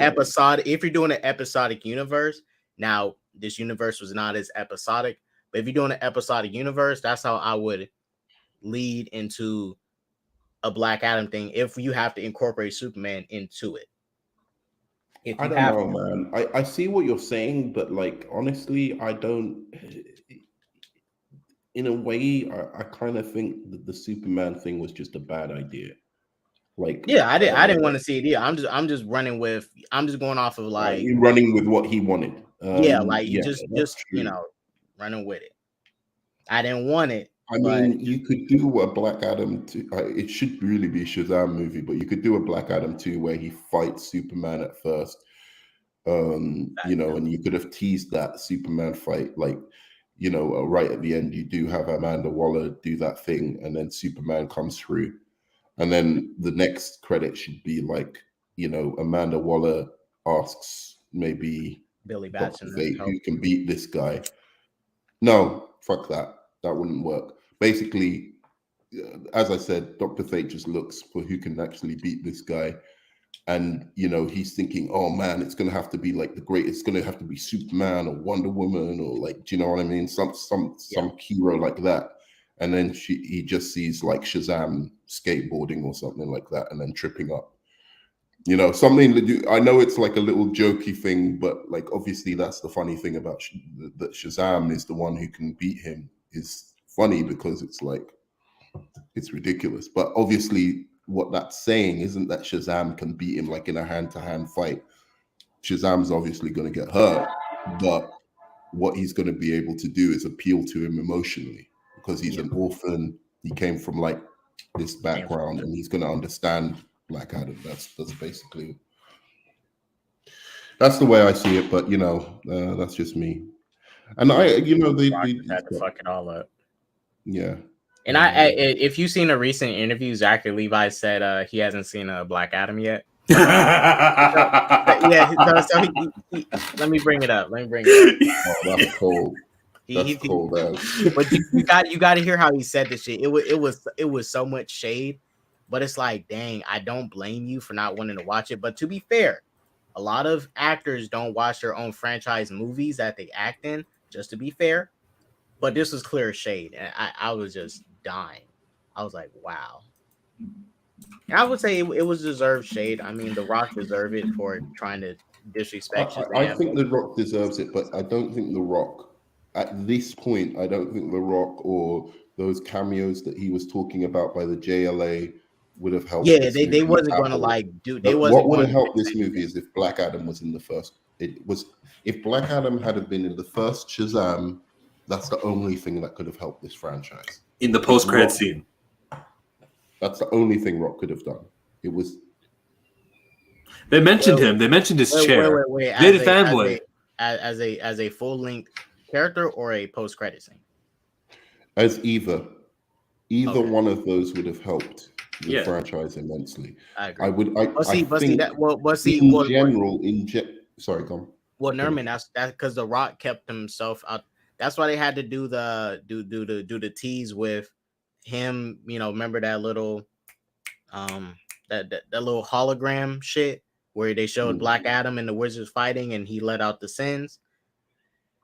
episodic universe, now this universe was not as episodic, but if you're doing an episodic universe, that's how I would lead into a Black Adam thing if you have to incorporate Superman into it. I don't know, man. I see what you're saying, but honestly, I don't. In a way, I kind of think that the Superman thing was just a bad idea. I didn't want to see it either. I'm just running with. I'm just going off of you're running with what he wanted. Just running with it. I didn't want it. I mean, you could do a Black Adam 2. It should really be a Shazam movie, but you could do a Black Adam 2 where he fights Superman at first. And you could have teased that Superman fight, right at the end. You do have Amanda Waller do that thing, and then Superman comes through. And then the next credit should be Amanda Waller asks maybe Billy Batson who can beat this guy. No, fuck that. That wouldn't work. Basically, as I said, Dr. Fate just looks for who can actually beat this guy. and he's thinking, oh man, it's gonna have to be like the great. It's gonna have to be Superman or Wonder Woman or like, do you know what I mean? Some hero like that. And then he just sees like Shazam skateboarding or something like that, and then tripping up. Something that I know it's like a little jokey thing, but like obviously that's the funny thing about that Shazam is the one who can beat him is funny because it's like it's ridiculous. But obviously what that's saying isn't that Shazam can beat him like in a hand-to-hand fight. Shazam's obviously going to get hurt, but what he's going to be able to do is appeal to him emotionally because he's an orphan. He came from like this background, and he's going to understand Black Adam. That's basically that's the way I see it. But that's just me. And I they had to fuck it all up. Yeah. And if you've seen a recent interview, Zachary Levi said he hasn't seen a Black Adam yet. So let me bring it up. Oh, that's cold. That's cold. But you got to hear how he said this shit. It was so much shade, but it's like, dang, I don't blame you for not wanting to watch it. But to be fair, a lot of actors don't watch their own franchise movies that they act in. Just to be fair, but this was clear shade, and I was just dying. I was like, wow. I would say it was deserved shade. I mean, The Rock deserved it for trying to disrespect Shazam. I think The Rock deserves it, but I don't think The Rock, at this point, I don't think The Rock or those cameos that he was talking about by the JLA would have helped. Yeah, they wasn't going to like do. They wasn't. What would have helped this movie is if Black Adam was in the first. If Black Adam had been in the first Shazam, that's the only thing that could have helped this franchise. In the post-credit scene. That's the only thing Rock could have done. It was. They mentioned him. They mentioned his chair. Wait. They did fanboy as a full-length character or a post-credit scene. As either one of those would have helped the franchise immensely. I agree. I would. Sorry, go on. Well, Nerman, that's because The Rock kept himself out. That's why they had to do the tease with him. Remember that little that little hologram shit where they showed Black Adam and the Wizards fighting, and he let out the sins,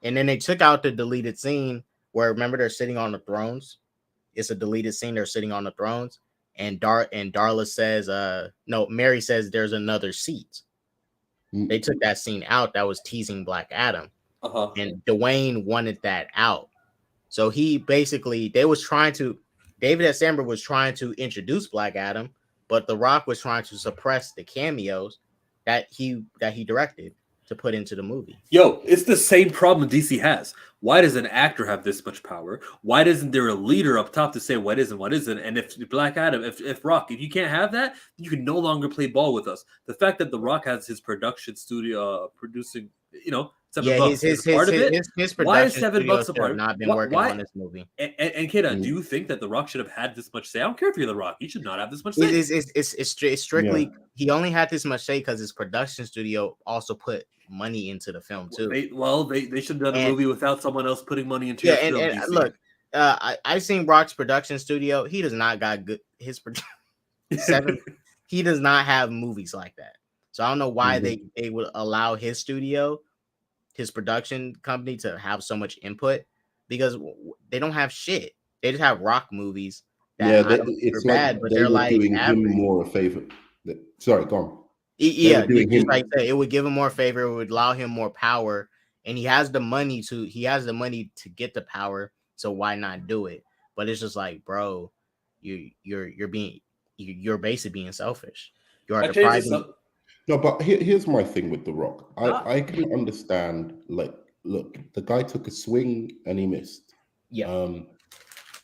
and then they took out the deleted scene where remember they're sitting on the thrones. It's a deleted scene. They're sitting on the thrones, and Darla says, no, Mary says there's another seat. They took that scene out that was teasing Black Adam. And Dwayne wanted that out. So he basically, David S. Sandberg was trying to introduce Black Adam, but The Rock was trying to suppress the cameos that he directed to put into the movie. Yo, it's the same problem DC has. Why does an actor have this much power? Why isn't there a leader up top to say what is and what isn't? And if Black Adam, if Rock, if you can't have that, you can no longer play ball with us. The fact that The Rock has his production studio producing, $7 part of it. His why is $7 a part? Have not been working on this movie. And Kida, do you think that The Rock should have had this much say? I don't care if you're The Rock. You should not have this much say. It's strictly he only had this much say because his production studio also put money into the film too. They should have done a movie without someone else putting money into the film. And look, I've seen Rock's production studio. He does not got good. His he does not have movies like that. So I don't know why they would allow his studio, his production company, to have so much input because they don't have shit. They just have Rock movies. It's bad, but they're like doing him more a favor. Sorry, go on. Yeah, like that, it would give him more favor. It would allow him more power, and he has the money to get the power. So why not do it? But it's just like, bro, you're basically being selfish. You are depriving. No, but here's my thing with The Rock. I can understand. Like, look, the guy took a swing and he missed. Yeah.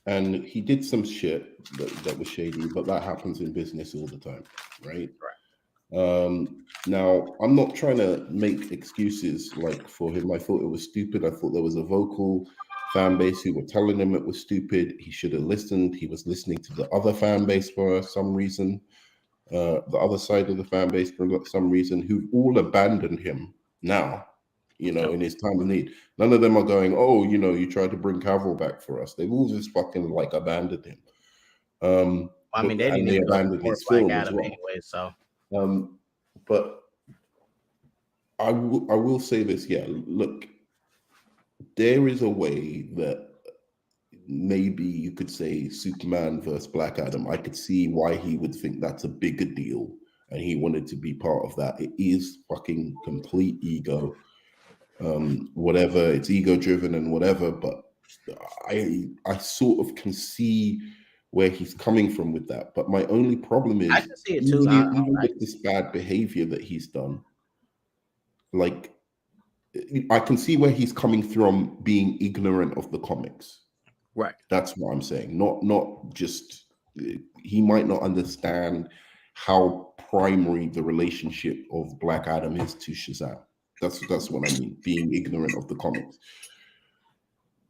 And he did some shit that was shady, but that happens in business all the time, right? Right. Now, I'm not trying to make excuses like for him. I thought it was stupid. I thought there was a vocal fan base who were telling him it was stupid. He should have listened. He was listening to the other fan base for some reason, the other side of the fan base for some reason, who've all abandoned him now, in his time of need. None of them are going, oh, you tried to bring Cavill back for us. They've all just fucking like abandoned him. I mean, they didn't even abandon his film as well. Anyway, so. But I will say this. Yeah, look, there is a way that maybe you could say Superman versus Black Adam. I could see why he would think that's a bigger deal and he wanted to be part of that. It is fucking complete ego. Whatever, it's ego driven and whatever, but I sort of can see where he's coming from with that. But my only problem is I can see it too. even with this bad behavior that he's done, like I can see where he's coming from being ignorant of the comics. Right. That's what I'm saying. Not just he might not understand how primary the relationship of Black Adam is to Shazam. That's what I mean, being ignorant of the comics.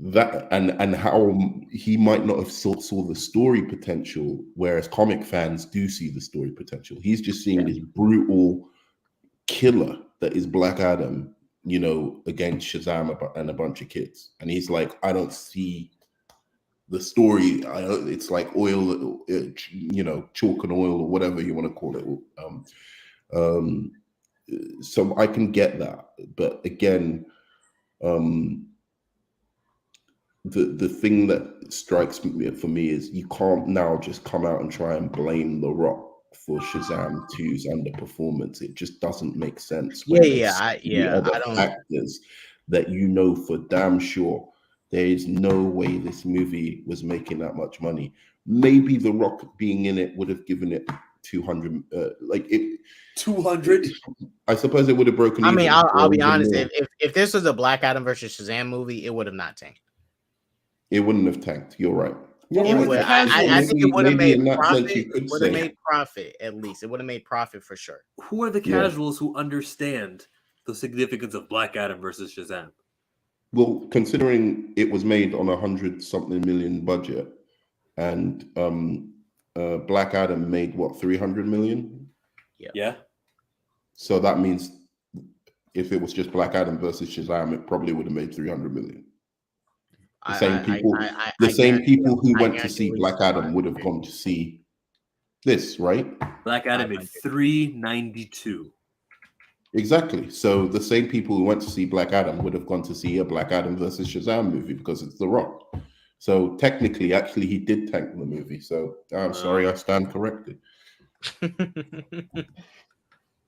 That and how he might not have saw the story potential, whereas comic fans do see the story potential. He's just seeing this brutal killer that is Black Adam, against Shazam and a bunch of kids, and he's like, I don't see the story. It's like oil, chalk and oil, or whatever you want to call it. So I can get that, but again, the thing that strikes me for me is you can't now just come out and try and blame The Rock for Shazam 2's underperformance. It just doesn't make sense. I Other don't. factors that for damn sure there is no way this movie was making that much money. Maybe The Rock being in it would have given it 200, 200. I suppose it would have broken. I mean, I'll be honest. If this was a Black Adam versus Shazam movie, it would have not tanked. It wouldn't have tanked. You're right. I think it would have made profit. It would have made profit at least. It would have made profit for sure. Who are the casuals who understand the significance of Black Adam versus Shazam? Well, considering it was made on 100-something million budget, and Black Adam made what, 300 million? Yeah. So that means if it was just Black Adam versus Shazam, it probably would have made 300 million. The same people who went to see Black Adam would have gone to see this, right? Black Adam made 392. Exactly. So the same people who went to see Black Adam would have gone to see a Black Adam versus Shazam movie because it's The Rock. So technically, actually, he did tank the movie. So I'm sorry, I stand corrected.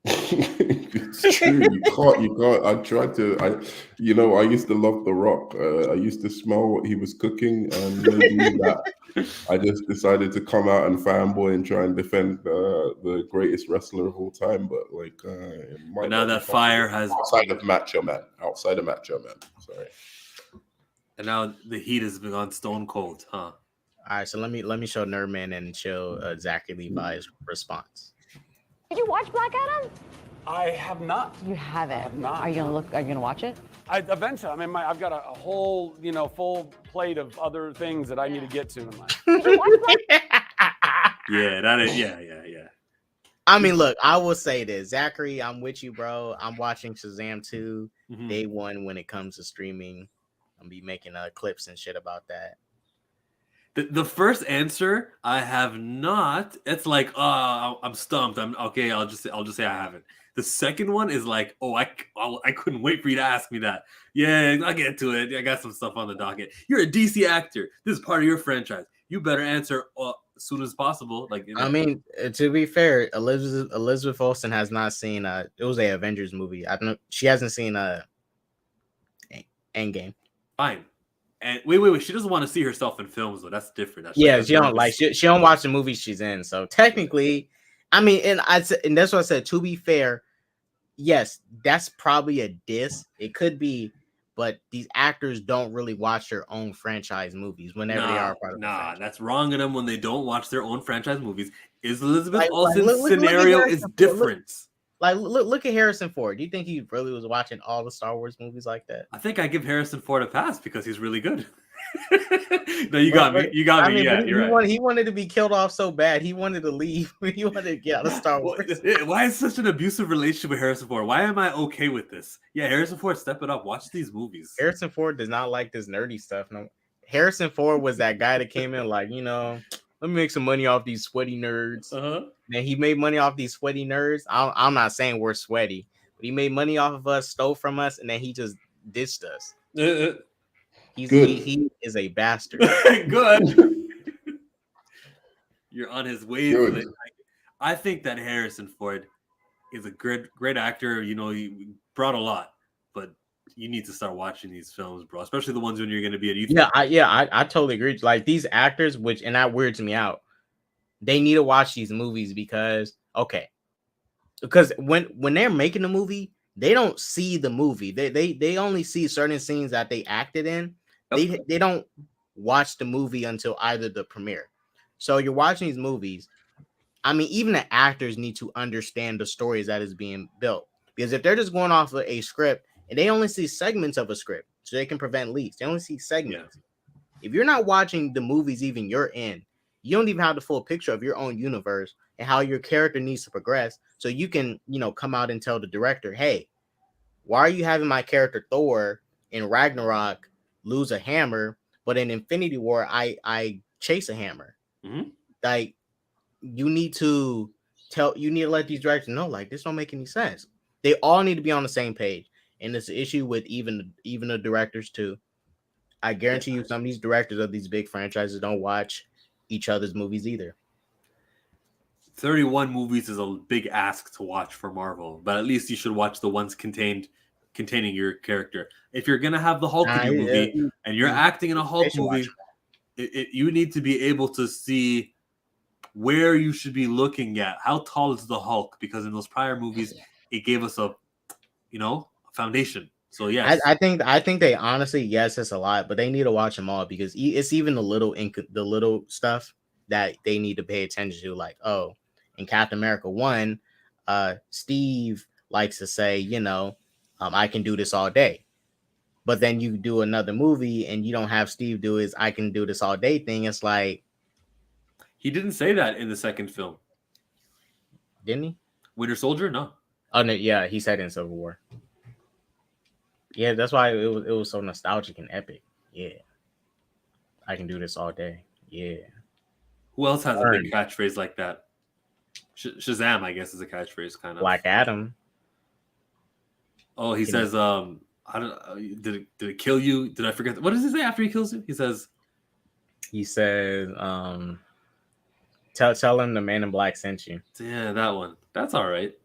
It's true. You can't. I used to love The Rock. I used to smell what he was cooking, and maybe that I just decided to come out and fanboy and try and defend the greatest wrestler of all time. But now that fire has outside of Macho Man. Sorry. And now the heat has been on stone cold, huh? All right, so let me show Nerdman and show Zachary Levi's response. Did you watch Black Adam? I have not. You haven't. I have not. Are you gonna watch it? Eventually. I mean, I've got a whole, full plate of other things that I need to get to in life. Did you watch Black Yeah. I mean, look, I will say this, Zachary, I'm with you, bro. I'm watching Shazam 2 day one when it comes to streaming. I'm be making clips and shit about that. The first answer I have not. It's like, I'm stumped. I'll just say I haven't. The second one is like, I couldn't wait for you to ask me that. Yeah, I'll get to it. I got some stuff on the docket. You're a DC actor. This is part of your franchise. You better answer as soon as possible. I mean, to be fair, Elizabeth Olsen has not seen it was a Avengers movie. I don't know. She hasn't seen Endgame. Fine. And wait. She doesn't want to see herself in films, though. That's different. She don't watch the movies she's in. So technically, I mean, and that's what I said. To be fair, yes, that's probably a diss. It could be, but these actors don't really watch their own franchise movies whenever they are part of the franchise. That's wrong in them when they don't watch their own franchise movies. Elizabeth Olsen's scenario is different. Look at Harrison Ford. Do you think he really was watching all the Star Wars movies like that? I think I give Harrison Ford a pass because he's really good. No, you got me. You got me. Yeah, you're right. He wanted to be killed off so bad. He wanted to leave. He wanted to get out of Star Wars. Why is such an abusive relationship with Harrison Ford? Why am I okay with this? Yeah, Harrison Ford, step it up. Watch these movies. Harrison Ford does not like this nerdy stuff. No, Harrison Ford was that guy that came in let me make some money off these sweaty nerds. Uh-huh. And he made money off these sweaty nerds. I'm not saying we're sweaty, but he made money off of us, stole from us, and then he just ditched us. He is a bastard. Good. You're on his wavelength. Good. I think that Harrison Ford is a great actor. You know, he brought a lot, but you need to start watching these films, bro. Especially the ones when you're going to be at youth. I totally agree. Like these actors, and that weirds me out. They need to watch these movies because when they're making a movie, they don't see the movie. They only see certain scenes that they acted in. They don't watch the movie until either the premiere. So you're watching these movies. I mean, even the actors need to understand the stories that is being built. Because if they're just going off of a script and they only see segments of a script, so they can prevent leaks. They only see segments. Yeah. If you're not watching the movies even you're in, you don't even have the full picture of your own universe and how your character needs to progress. So you can, come out and tell the director, hey, why are you having my character Thor in Ragnarok lose a hammer, but in Infinity War, I chase a hammer? Mm-hmm. Like, you need to let these directors know, like, this don't make any sense. They all need to be on the same page. And it's an issue with even the directors too. I guarantee you some of these directors of these big franchises don't watch each other's movies either. 31 movies is a big ask to watch for Marvel, but at least you should watch the ones containing your character. If you're gonna have the Hulk in your movie and you're acting in a Hulk movie, you need to be able to see where you should be looking at. How tall is the Hulk? Because in those prior movies, it gave us a foundation. So yes, I think they honestly, yes, it's a lot, but they need to watch them all because it's even the little stuff that they need to pay attention to. Like, in Captain America 1, Steve likes to say, I can do this all day. But then you do another movie and you don't have Steve do his I can do this all day thing. It's like, he didn't say that in the second film. Didn't he? Winter Soldier? No. Oh no, yeah, he said it in Civil War. Yeah, that's why it was so nostalgic and epic. Yeah. I can do this all day. Yeah. Who else has a big catchphrase like that? Shazam, I guess, is a catchphrase kind of. Black Adam. Oh, he says, I don't. Did it kill you? Did I forget? What does he say after he kills you? He says, tell him the Man in Black sent you. Yeah, that one. That's all right.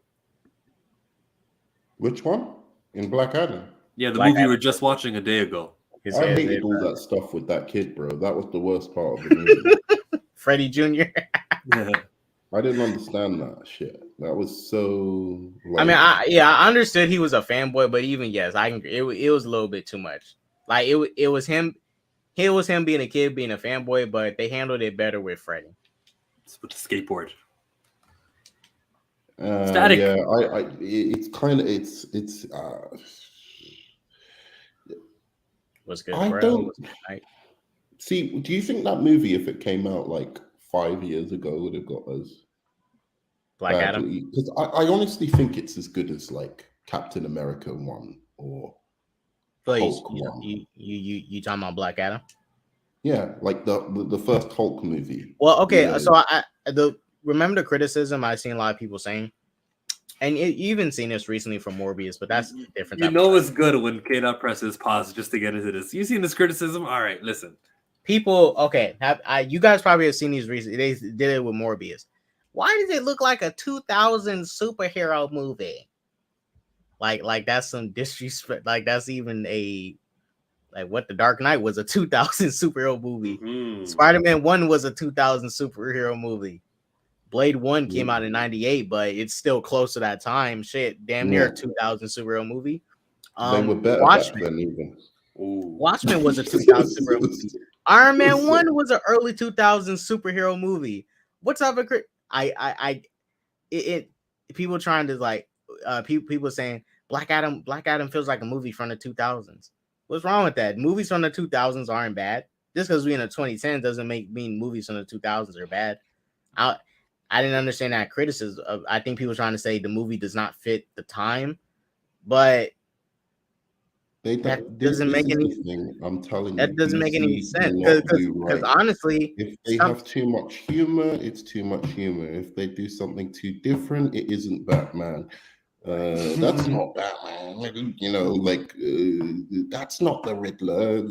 Which one? In Black Adam? Yeah, the movie we were just watching a day ago. I hated all that stuff with that kid, bro. That was the worst part of the movie. Freddie Jr. I didn't understand that shit. That was so. I mean, I understood he was a fanboy, but even it was a little bit too much. Like it was him. It was him being a kid, being a fanboy, but they handled it better with Freddie. It's with the skateboard. Static. Yeah, it's kind of What's good? I don't see. Do you think that movie, if it came out like 5 years ago, would have got us Black Adam? Because I honestly think it's as good as like Captain America 1 or Hulk 1. You talking about Black Adam? Yeah, like the first Hulk movie. Well, okay, so I remember the criticism I've seen a lot of people saying, and you even seen this recently from Morbius, but that's different. It's good when K-Dot presses pause just to get into this. You seen this criticism? All right, listen. People, okay, you guys probably have seen these recently. They did it with Morbius. Why does it look like a 2000 superhero movie? Like that's some disrespect. Like that's even what The Dark Knight was a 2000 superhero movie. Mm-hmm. Spider-Man 1 was a 2000 superhero movie. Blade 1 came out in 98, but it's still close to that time. Shit, damn near a 2000 superhero movie. They were better back then even. Watchmen was a 2000 superhero movie. Iron Man 1 was an early 2000 superhero movie. What's up? People trying to people saying Black Adam feels like a movie from the 2000s. What's wrong with that? Movies from the 2000s aren't bad. Just because we're in the 2010s doesn't mean movies from the 2000s are bad. I didn't understand that criticism. I think people trying to say the movie does not fit the time, but That this doesn't make is any the thing. I'm telling you, that doesn't make any DC sense cannot do because right. honestly, If they have too much humor, it's too much humor. If they do something too different, it isn't Batman. That's not Batman. You know, like that's not the Riddler.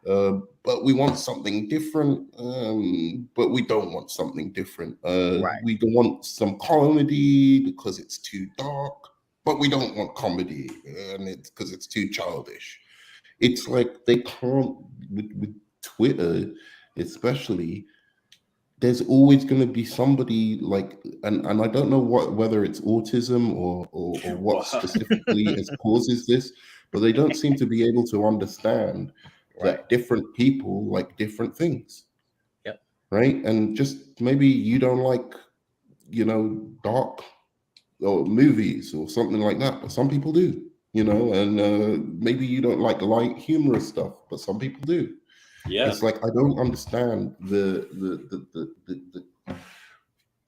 But we want something different. But we don't want something different. right, We don't want some comedy because it's too dark. But we don't want comedy, and it's because it's too childish. It's like they can't with Twitter, especially. There's always going to be somebody like, and I don't know whether it's autism or Wow. what specifically has causes this, but they don't seem to be able to understand right. that different people like different things, Yep. right? And just maybe you don't like, dark or movies or something like that, but some people do, and maybe you don't like light humorous stuff, but some people do. Yeah. It's like I don't understand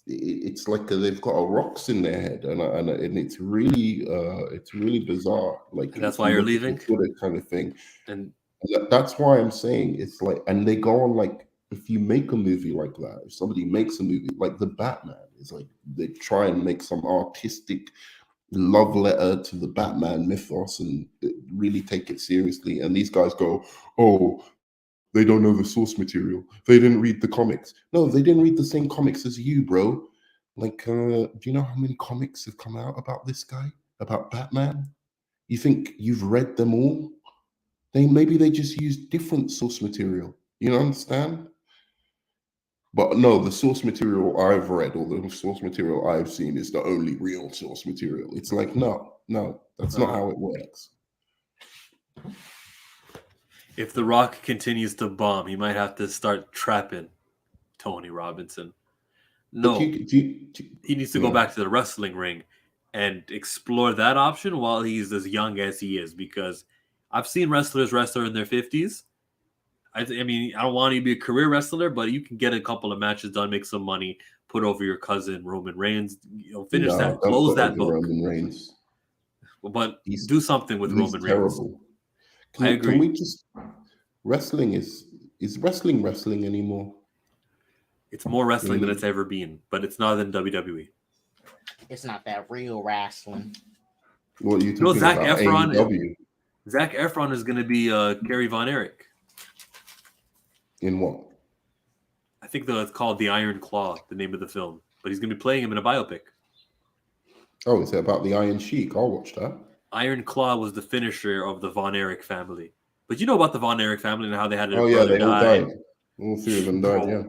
it's like they've got a rocks in their head, and it's really bizarre. Like And that's if why you you're look at the leaving? Twitter kind of thing. And That's why I'm saying it's like, and they go on like, if you make a movie like that, if somebody makes a movie like the Batman, it's like they try and make some artistic love letter to the Batman mythos and really take it seriously. And these guys go, oh, they don't know the source material. They didn't read the comics. No, they didn't read the same comics as you, bro. Like, do you know how many comics have come out about this guy, about Batman? You think you've read them all? Maybe they just used different source material. You understand? But no, the source material I've read or the source material I've seen is the only real source material. It's like, no, that's not how it works. if The Rock continues to bomb, he might have to start trapping Tony Robinson. No, he needs to go back to the wrestling ring and explore that option while he's as young as he is, because I've seen wrestlers wrestle in their 50s. I mean, I don't want you to be a career wrestler, but you can get a couple of matches done, make some money, put over your cousin Roman Reigns, finish that, close that book. Roman Reigns. But do something with Roman Reigns. Terrible. I agree. Can we just wrestling is wrestling anymore? It's more wrestling than it's ever been, but it's not than WWE. It's not that real wrestling. What are you talking Zac about? Efron. AEW? Zac Efron is going to be Gary Von Erich. In what? I think it's called The Iron Claw, the name of the film. But he's going to be playing him in a biopic. Oh, is it about the Iron Sheik? I'll watch that. Iron Claw was the finisher of the Von Erich family. But you know about the Von Erich family and how they had their brother they all die. died. All three of them died, yeah.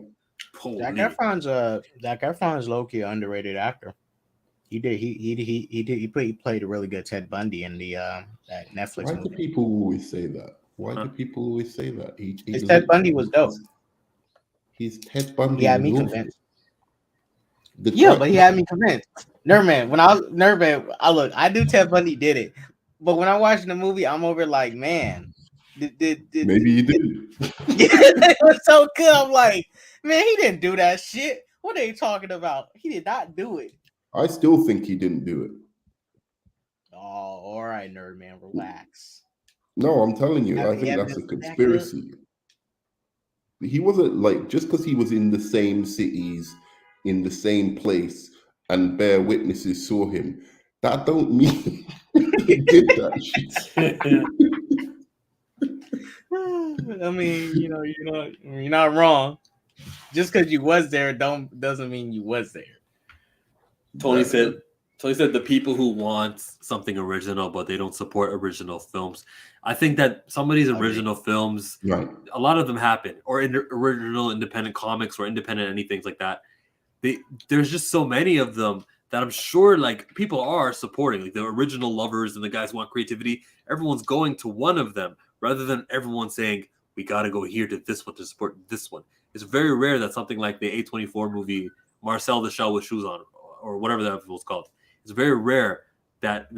Zac Efron's low-key underrated actor. He played a really good Ted Bundy in the that Netflix Why movie. do people always say that? Why do people always say that? Ted Bundy was dope. He's Ted Bundy. He had me was convinced. awful. But he had me convinced. Nerdman, I knew Ted Bundy did it, but when I watched the movie, I'm over like, man, maybe he did. It was so good. I'm like, man, he didn't do that shit. What are they talking about? He did not do it. I still think he didn't do it. Oh, all right, Nerdman, relax. No, I'm telling you, I think that's a conspiracy. He wasn't like, just because he was in the same cities, in the same place, and bear witnesses saw him, that don't mean he did that shit. I mean, you're not wrong. Just because you was there doesn't mean you was there. Tony said the people who want something original, but they don't support original films. I think that some of these original films, right, a lot of them happen, or original independent comics or independent anything like that. There's just so many of them that I'm sure like people are supporting, like the original lovers and the guys who want creativity. Everyone's going to one of them rather than everyone saying we got to go here to this one to support this one. It's very rare that something like the A24 movie Marcel the Shell with Shoes On, or whatever that was called. It's very rare that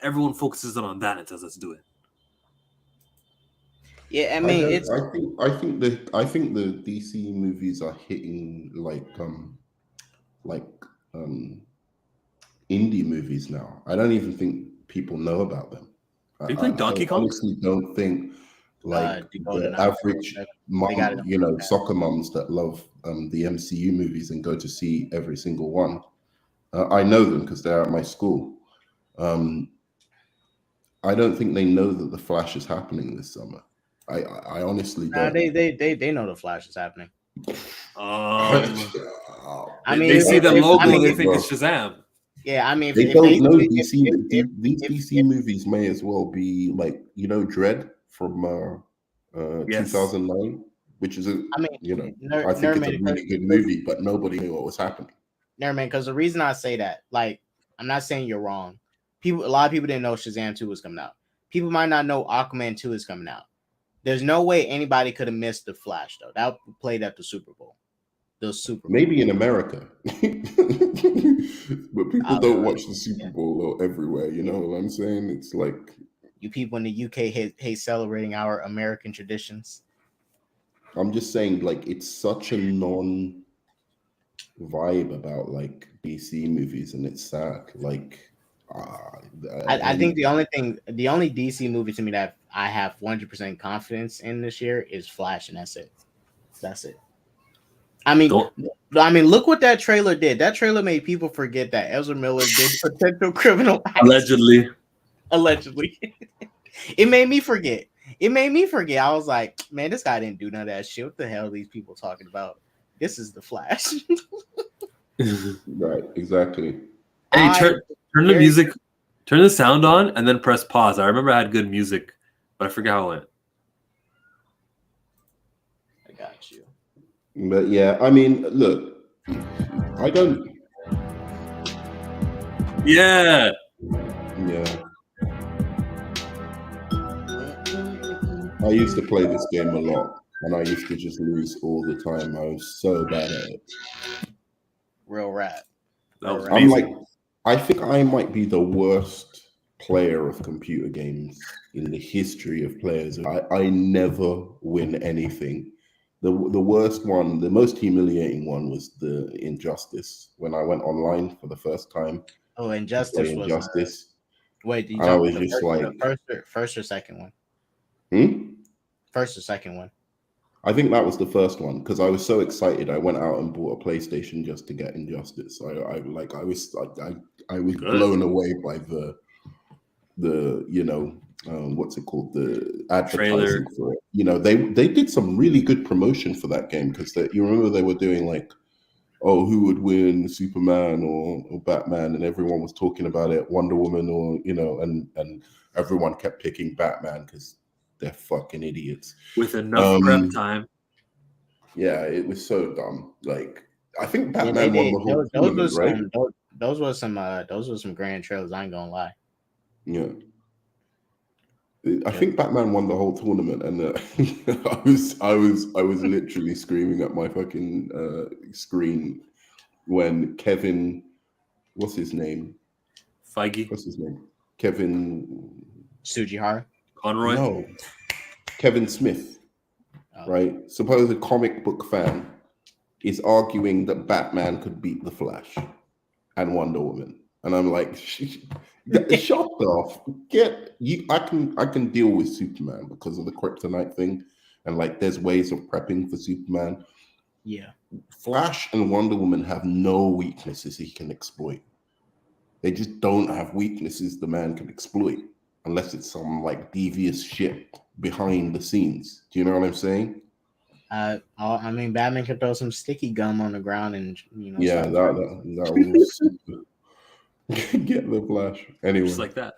everyone focuses on that and says, let's do it. Yeah, I mean, I think the DC movies are hitting like indie movies now. I don't even think people know about them. They play Donkey Kong? honestly don't think like Decoding the out. average They got it mom, on that. soccer moms that love the MCU movies and go to see every single one. I know them because they're at my school. I don't think they know that the Flash is happening this summer. I honestly don't. They know the Flash is happening. They mean, see the if- logo I mean, and they think bro. it's Shazam. Yeah, I mean, if They if don't know if- DC. if- These DC movies may as well be like Dread from Yes. 2009, which is I mean, I think it's a really good movie, but nobody knew what was happening. Never mind, because the reason I say that, like, I'm not saying you're wrong. A lot of people didn't know Shazam 2 was coming out. People might not know Aquaman 2 is coming out. There's no way anybody could have missed the Flash though. That played at the Super Bowl. The Super Bowl. Maybe in America, but people don't watch the Super Bowl everywhere. You know what I'm saying? It's like you people in the UK hate celebrating our American traditions. I'm just saying, like, it's such a non vibe about like DC movies, and it's sad. Like, I think the only DC movie to me that I have 100% confidence in this year is Flash, and that's it. That's it. I mean, look what that trailer did. That trailer made people forget that Ezra Miller did potential criminal acts. Allegedly. It made me forget. I was like, man, this guy didn't do none of that shit. What the hell are these people talking about? This is the Flash. Right, exactly. Hey, turn the music, turn the sound on, and then press pause. I remember I had good music, but I forgot how it went. I got you. But yeah, I mean, look, I don't. Yeah. I used to play this game a lot, and I used to just lose all the time. I was so bad at it. Real rap. I'm like, I think I might be the worst player of computer games in the history of players. I never win anything. The worst one, the most humiliating one was the Injustice, when I went online for the first time. Oh, Injustice was Injustice. Wait, did you I was the just first or second one? First or second one? I think that was the first one because I was so excited. I went out and bought a PlayStation just to get Injustice. I was blown away by the what's it called, the advertising for it. They did some really good promotion for that game because you remember they were doing like, oh, who would win, Superman or Batman, and everyone was talking about it, Wonder Woman, or and everyone kept picking Batman because they're fucking idiots. With enough prep time. Yeah, it was so dumb. Like, I think Batman won the whole tournament, right? Those were some grand trailers. I ain't gonna lie. Yeah. I think Batman won the whole tournament, and I was literally screaming at my fucking screen when Kevin, what's his name? Feige. What's his name? Kevin Sujihara. Conroy. No, Kevin Smith. Oh. Right, suppose a comic book fan is arguing that Batman could beat the Flash and Wonder Woman, and I'm like, shut off. I can deal with Superman because of the kryptonite thing, and like there's ways of prepping for Superman. Yeah, Flash and Wonder Woman have no weaknesses he can exploit. They just don't have weaknesses the man can exploit unless it's some like devious shit behind the scenes. Do you know what I'm saying? I mean, Batman can throw some sticky gum on the ground and Yeah, that was get the Flash anyway. Just like that.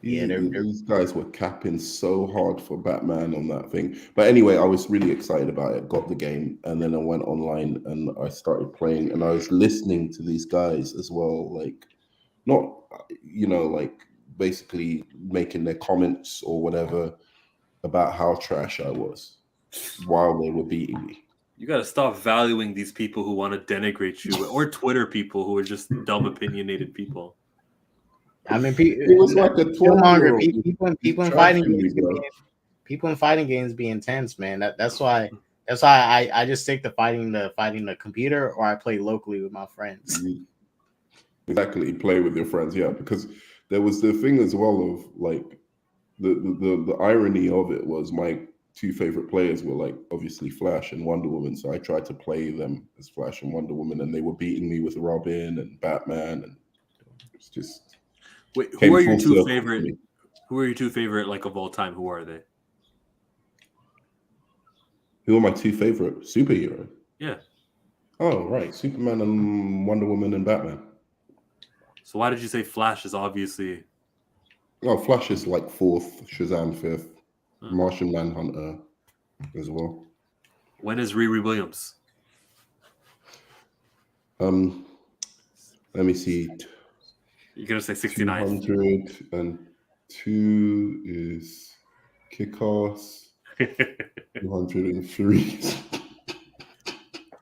Yeah, these guys were capping so hard for Batman on that thing. But anyway, I was really excited about it. Got the game, and then I went online and I started playing, and I was listening to these guys as well, like not like basically making their comments or whatever about how trash I was while they were beating me. You got to stop valuing these people who want to denigrate you, or Twitter people who are just dumb, opinionated people. I mean, it was like a people in fighting games. People in fighting games be intense, man. That's why I just stick to fighting the computer, or I play locally with my friends. Exactly, play with your friends, yeah, because there was the thing as well of like the irony of it was my two favorite players were like obviously Flash and Wonder Woman. So I tried to play them as Flash and Wonder Woman, and they were beating me with Robin and Batman, and it's just Wait, came who are your full two circle for favorite? me. Who are your two favorite like of all time? Who are they? Who are my two favorite superheroes? Yeah. Oh, right, Superman and Wonder Woman and Batman. So why did you say Flash is obviously? Oh, Flash is like fourth, Shazam fifth, Huh. Martian Manhunter as well. When is Riri Williams? Let me see. You're gonna say 69. 202 is Kick-Ass. 203.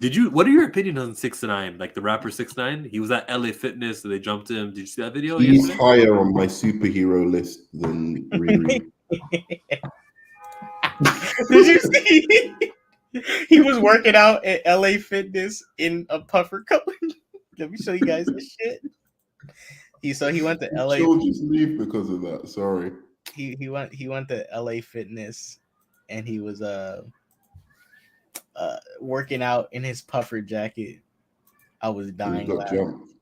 Did you? What are your opinions on 6ix9ine? Like the rapper 6ix9ine? He was at LA Fitness, and they jumped him. Did you see that video? He's yesterday? higher on my superhero list than Riri. Did you see? He was working out at LA Fitness in a puffer coat. Let me show you guys this shit. He went to LA. She'll just leave because of that. Sorry. He went to LA Fitness, and he was working out in his puffer jacket. I was He dying. got laughing. jumped.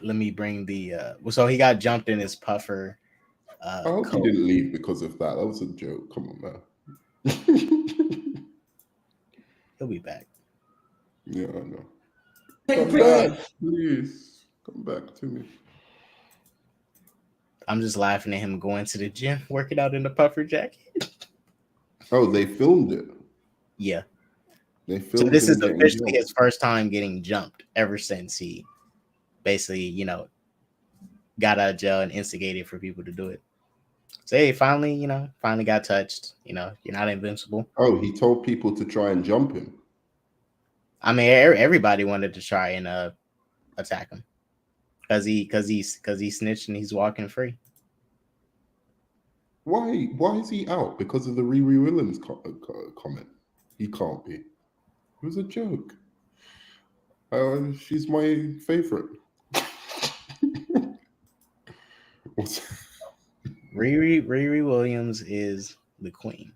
Let me bring the so he got jumped in his puffer. I hope coat. he didn't leave because of that. That was a joke. Come on, man. He'll be back. Yeah, I know. Come back, please. Come back to me. I'm just laughing at him going to the gym, working out in the puffer jacket. Oh, they filmed it. Yeah. They So filmed this him is getting officially jumped. his first time getting jumped ever since he basically, got out of jail and instigated for people to do it. So hey, finally got touched. You're not invincible. Oh, he told people to try and jump him. I mean, everybody wanted to try and attack him because he snitched and he's walking free. Why is he out? Because of the Riri Williams comment. He can't be. It was a joke. She's my favorite. Riri Williams is the queen.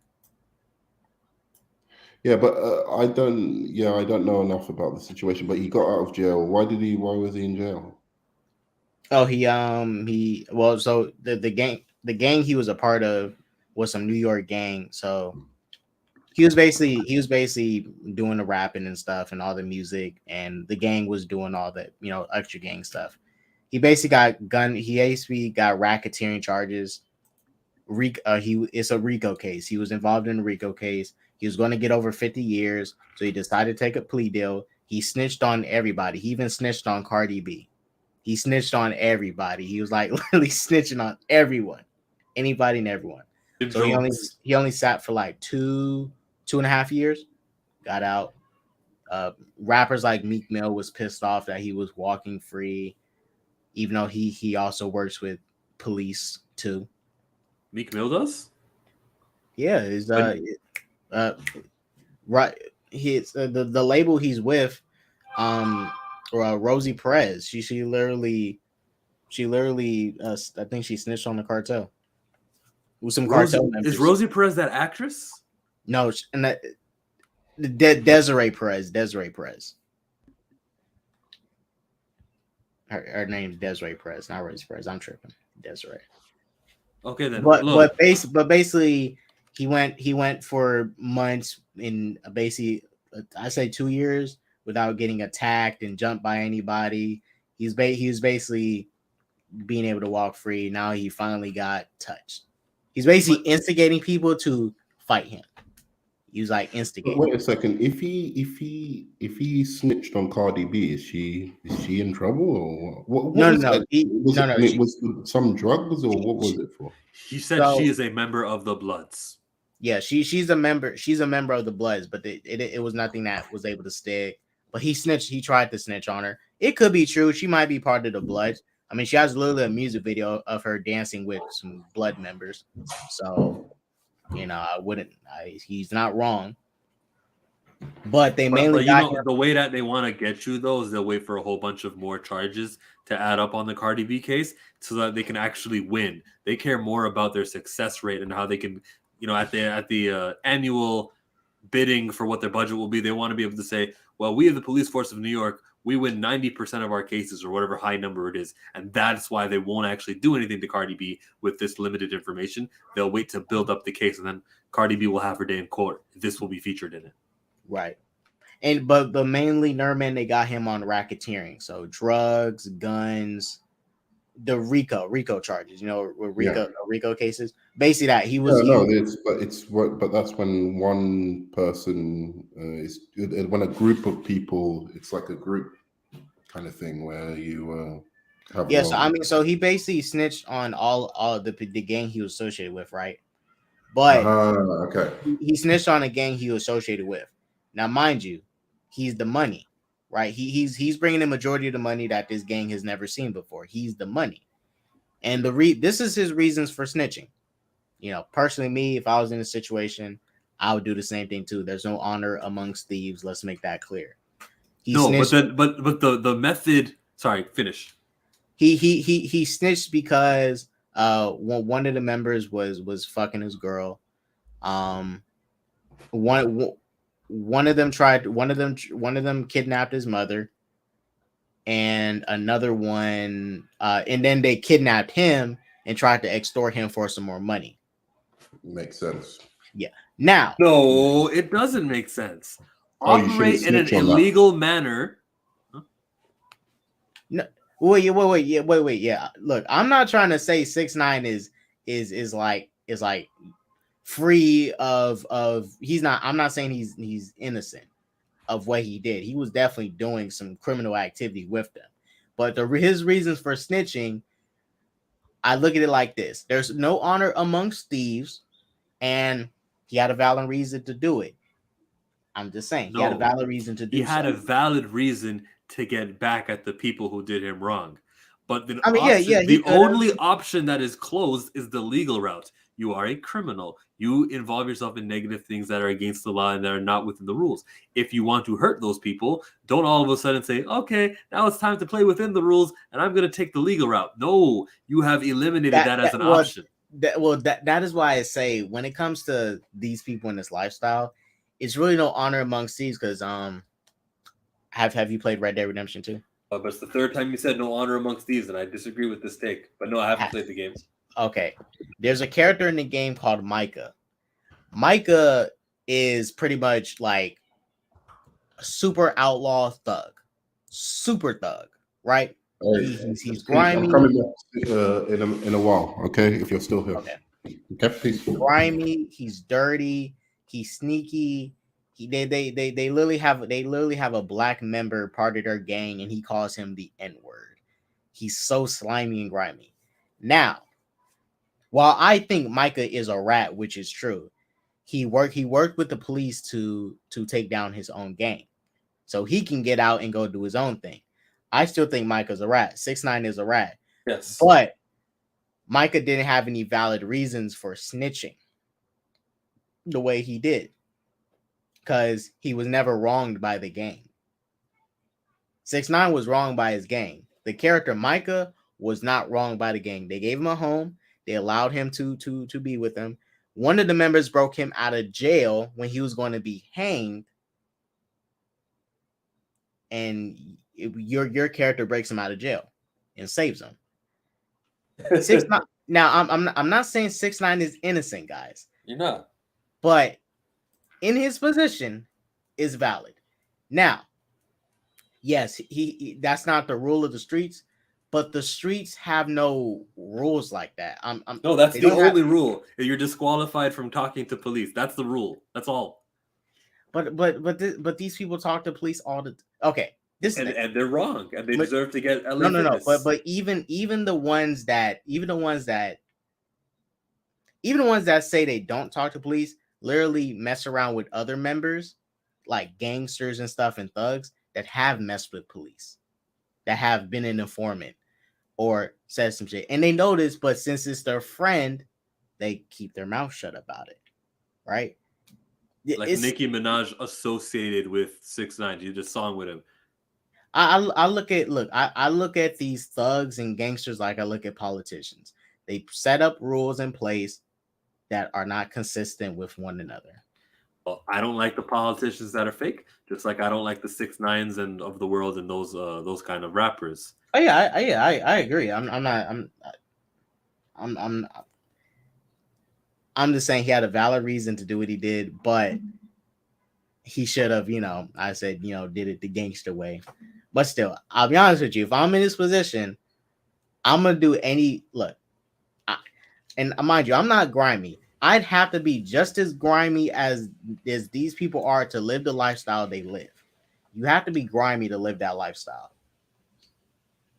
Yeah, but I don't know enough about the situation. But he got out of jail. Why was he in jail? Oh, so the gang he was a part of was some New York gang. So he was basically doing the rapping and stuff and all the music, and the gang was doing all that, extra gang stuff. He basically got racketeering charges. It's a RICO case. He was involved in a RICO case. He was going to get over 50 years, so he decided to take a plea deal. He snitched on everybody. He even snitched on Cardi B. He snitched on everybody. He was like literally snitching on everyone, anybody and everyone. So he only sat for like 2.5 years, got out. Rappers like Meek Mill was pissed off that he was walking free, even though he also works with police too. Meek Mill does? Yeah, is right. He's the label he's with, Rosie Perez. She literally, I think she snitched on the cartel. With some cartel members. Is Rosie Perez that actress? No, and that Desiree Perez. Her name's Desiree Perez, not Rosie Perez. I'm tripping. Desiree. Okay, then. But basically, he went for months in basically, I say 2 years without getting attacked and jumped by anybody. He was basically being able to walk free. Now he finally got touched. He's basically instigating people to fight him. He was like instigating. Wait a second. If he snitched on Cardi B, is she in trouble or what? No. Was it some drugs or what was it for? He said she is a member of the Bloods. Yeah, she's a member. She's a member of the Bloods, but it was nothing that was able to stick. But he snitched. He tried to snitch on her. It could be true. She might be part of the Bloods. I mean, she has literally a music video of her dancing with some Blood members. So, he's not wrong. But they mainly But you got know, him. the way that they want to get you though is they'll wait for a whole bunch of more charges to add up on the Cardi B case so that they can actually win. They care more about their success rate and how they can, you know, at the annual bidding for what their budget will be. They want to be able to say, well, we have the police force of New York. We win 90% of our cases or whatever high number it is. And that's why they won't actually do anything to Cardi B with this limited information. They'll wait to build up the case, and then Cardi B will have her day in court. This will be featured in it. Right. And but mainly Nerman, they got him on racketeering. So drugs, guns, the RICO charges, you know, with RICO cases. Basically that he was but that's when one person is when a group of people, it's like a group kind of thing where you have so I mean, so he basically snitched on all the gang he was associated with, right? But okay. he snitched on a gang he was associated with. Now, mind you, he's the money, right? He's bringing the majority of the money that this gang has never seen before. He's the money. And this is his reasons for snitching. You know, personally, me, if I was in a situation, I would do the same thing too. There's no honor amongst thieves. Let's make that clear. But the method. Sorry, finish. He snitched because one of the members was fucking his girl. One of them kidnapped his mother. And another one, and then they kidnapped him and tried to extort him for some more money. Makes sense. Yeah. Now, no, it doesn't make sense. Operate in an illegal manner. Huh? No, wait. Yeah. Look, I'm not trying to say 6ix9ine is like free of he's not. I'm not saying he's innocent of what he did. He was definitely doing some criminal activity with them. But his reasons for snitching, I look at it like this. There's no honor amongst thieves, and he had a valid reason to do it. I'm just saying. He had a valid reason to do it. He had a valid reason to get back at the people who did him wrong. But the only option that is closed is the legal route. You are a criminal. You involve yourself in negative things that are against the law and that are not within the rules. If you want to hurt those people, don't all of a sudden say, okay, now it's time to play within the rules and I'm going to take the legal route. No, you have eliminated that as an option. That is why I say when it comes to these people in this lifestyle, it's really no honor amongst thieves because have you played Red Dead Redemption 2? But it's the third time you said no honor amongst thieves, and I disagree with this take. But no, I haven't played the game. Okay. There's a character in the game called Micah. Micah is pretty much like a super outlaw thug. Super thug, right? He's grimy. I'm coming back in a while, okay? If you're still here. Okay, please. Grimy, he's dirty, he's sneaky. They literally have a black member part of their gang, and he calls him the N-word. He's so slimy and grimy. Now, while I think Micah is a rat, which is true, he worked with the police to take down his own gang, so he can get out and go do his own thing. I still think Micah's a rat. 6ix9ine is a rat. Yes, but Micah didn't have any valid reasons for snitching the way he did, because he was never wronged by the gang. 6ix9ine was wronged by his gang. The character Micah was not wronged by the gang. They gave him a home. They allowed him to be with them. One of the members broke him out of jail when he was going to be hanged, and your character breaks him out of jail and saves him. 6ix9ine. Now, I'm not saying 6ix9ine is innocent, guys. You're not. But in his position is valid. Now, yes, he that's not the rule of the streets, but the streets have no rules like that. No, that's the only rule. You're disqualified from talking to police. That's the rule. That's all. But these people talk to police all the okay. And they're wrong, and they deserve to get LA no. But even the ones that say they don't talk to police literally mess around with other members, like gangsters and stuff and thugs that have messed with police, that have been an informant or said some shit. And they know this, but since it's their friend, they keep their mouth shut about it. Right? Like Nicki Minaj associated with 6ix9ine. You did a song with him. I look at these thugs and gangsters like I look at politicians. They set up rules in place that are not consistent with one another. Well, I don't like the politicians that are fake, just like I don't like the 6ix9ines and of the world and those kind of rappers. Oh yeah, I agree. I'm just saying he had a valid reason to do what he did, but he should have, I said, did it the gangster way. But still, I'll be honest with you. If I'm in this position, I'm gonna do any look. And mind you, I'm not grimy. I'd have to be just as grimy as these people are to live the lifestyle they live. You have to be grimy to live that lifestyle.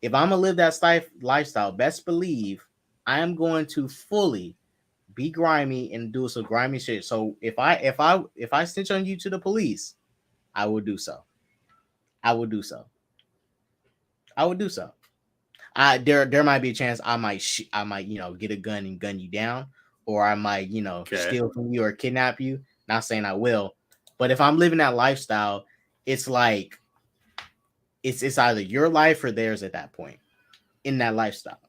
If I'm gonna live that lifestyle, best believe I am going to fully be grimy and do some grimy shit. So if I snitch on you to the police, I will do so. I would do so. There might be a chance I might get a gun and gun you down, or I might steal from you or kidnap you. Not saying I will, but if I'm living that lifestyle, it's like it's either your life or theirs at that point in that lifestyle.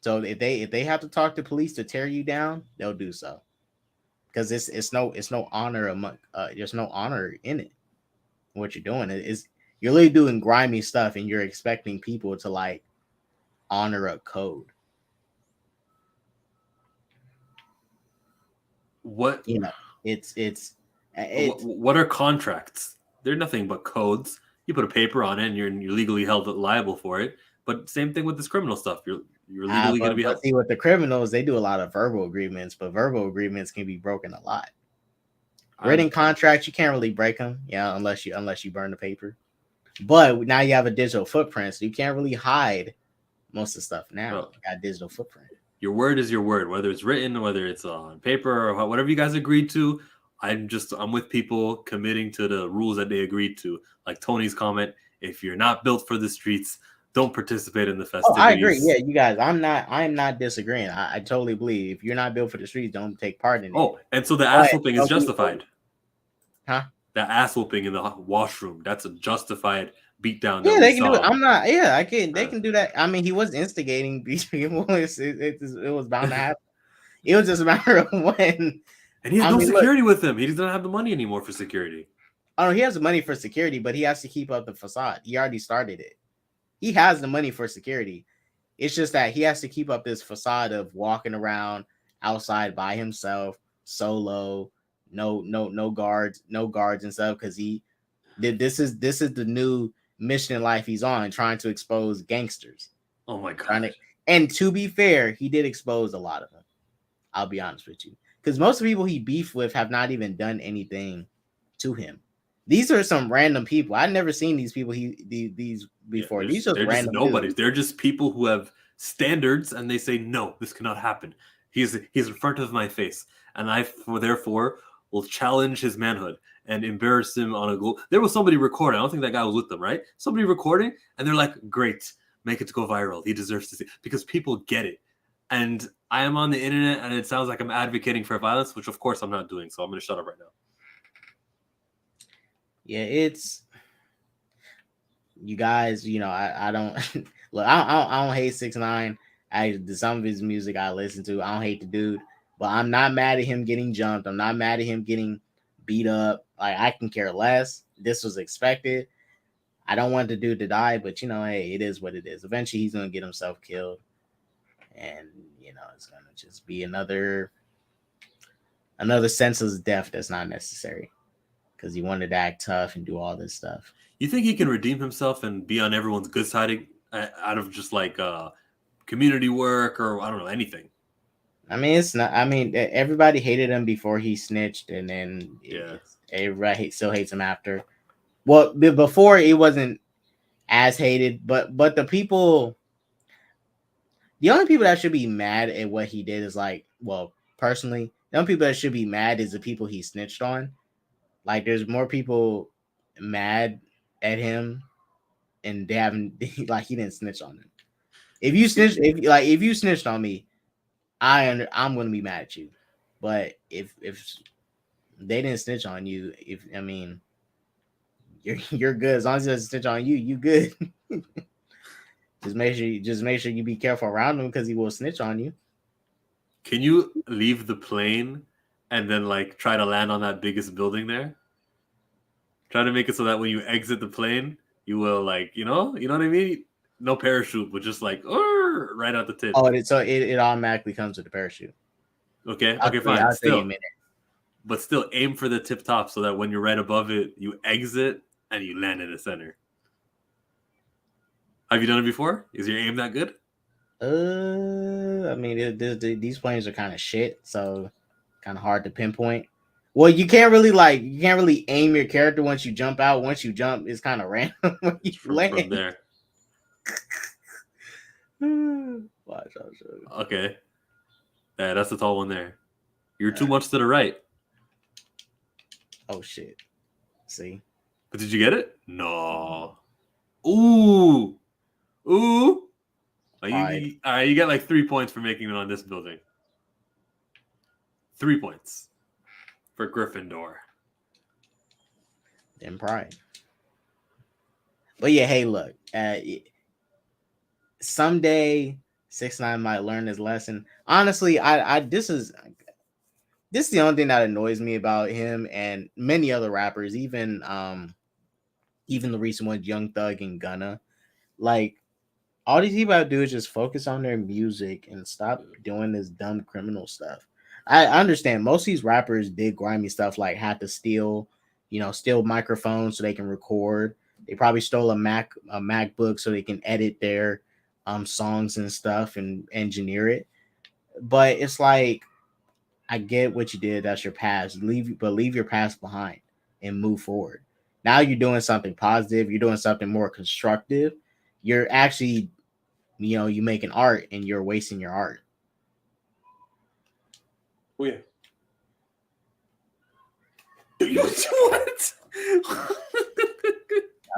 So if they have to talk to police to tear you down, they'll do so, because it's no honor among there's no honor in it. What you're doing is you're literally doing grimy stuff, and you're expecting people to like honor a code. What it's what are contracts? They're nothing but codes. You put a paper on it, and you're legally held liable for it. But same thing with this criminal stuff. You're legally going to be held. See, with the criminals, they do a lot of verbal agreements, but verbal agreements can be broken a lot. Written contracts, you can't really break them, unless you burn the paper. But now you have a digital footprint, so you can't really hide most of the stuff now. You got a digital footprint. Your word is your word, whether it's written, whether it's on paper, or whatever you guys agreed to. I'm with people committing to the rules that they agreed to. Like Tony's comment, if you're not built for the streets, don't participate in the festivities. Oh, I agree. Yeah, you guys, I'm not disagreeing. I totally believe if you're not built for the streets, don't take part in it. Oh, and so the ass whooping is justified. Huh? The ass whooping in the washroom, that's a justified beatdown. Yeah, they can do it. I'm not. Yeah, I can. They can do that. I mean, he was instigating these people. It was bound to happen. It was just a matter of when. And he has no security with him. He doesn't have the money anymore for security. Oh, he has the money for security, but he has to keep up the facade. He already started it. He has the money for security. It's just that he has to keep up this facade of walking around outside by himself, solo, no guards and stuff, because this is the new mission in life he's on, trying to expose gangsters. Oh my god! And to be fair, he did expose a lot of them. I'll be honest with you, because most of the people he beefed with have not even done anything to him. These are some random people. I've never seen these people these before. These are random nobodies. dudes. They're just people who have standards, and they say no, this cannot happen. He's in front of my face, and I therefore will challenge his manhood and embarrass him on a goal. There was somebody recording. I don't think that guy was with them, right? Somebody recording, and they're like, "Great, make it go viral. He deserves to see," because people get it. And I am on the internet, and it sounds like I'm advocating for violence, which of course I'm not doing. So I'm going to shut up right now. Yeah, it's you guys. I don't look. I don't hate 6ix9ine. Some of his music I listen to. I don't hate the dude, but I'm not mad at him getting jumped. I'm not mad at him getting beat up. Like, I can care less. This was expected. I don't want the dude to die, but hey, it is what it is. Eventually, he's gonna get himself killed, and it's gonna just be another senseless death that's not necessary, because he wanted to act tough and do all this stuff. You think he can redeem himself and be on everyone's good side out of just like community work, or I don't know, anything? I mean, it's not. I mean, everybody hated him before he snitched, and then everybody still hates him after. Well, before it wasn't as hated, but the only people that should be mad at what he did is personally, the only people that should be mad is the people he snitched on. Like, there's more people mad at him, and they haven't he didn't snitch on them. If you snitched on me, I'm gonna be mad at you. But if they didn't snitch on you. You're good. As long as it doesn't snitch on you, you good. just make sure you be careful around him because he will snitch on you. Can you leave the plane and then like try to land on that biggest building there? Try to make it so that when you exit the plane, you will like, you know what I mean? No parachute, but just like right out the tip. Oh, it automatically comes with the parachute. Okay, I'll fine. I'll tell you Still, in a minute. but still aim for the tip top so that when you're right above it, you exit and you land in the center. Have you done it before? Is your aim that good? I mean, these planes are kind of shit, so kind of hard to pinpoint. Well, you can't really aim your character once you jump out. Once you jump, it's kind of random when you land. From there. Watch, I'll show you. Okay. Yeah, that's the tall one there. You're too much to the right. Oh shit! See, but did you get it? No. Ooh. All right, you get like 3 points for making it on this building. 3 points for Gryffindor. Then pride. But yeah, hey, look. Someday 6ix9ine might learn his lesson. Honestly, this is the only thing that annoys me about him and many other rappers, even the recent ones, Young Thug and Gunna. Like, all these people have to do is just focus on their music and stop doing this dumb criminal stuff. I understand most of these rappers did grimy stuff, like had to steal microphones so they can record. They probably stole a MacBook so they can edit their songs and stuff and engineer it. But it's like, I get what you did. That's your past. Leave your past behind and move forward. Now you're doing something positive. You're doing something more constructive. You're actually, you making art and you're wasting your art. Oh yeah. What?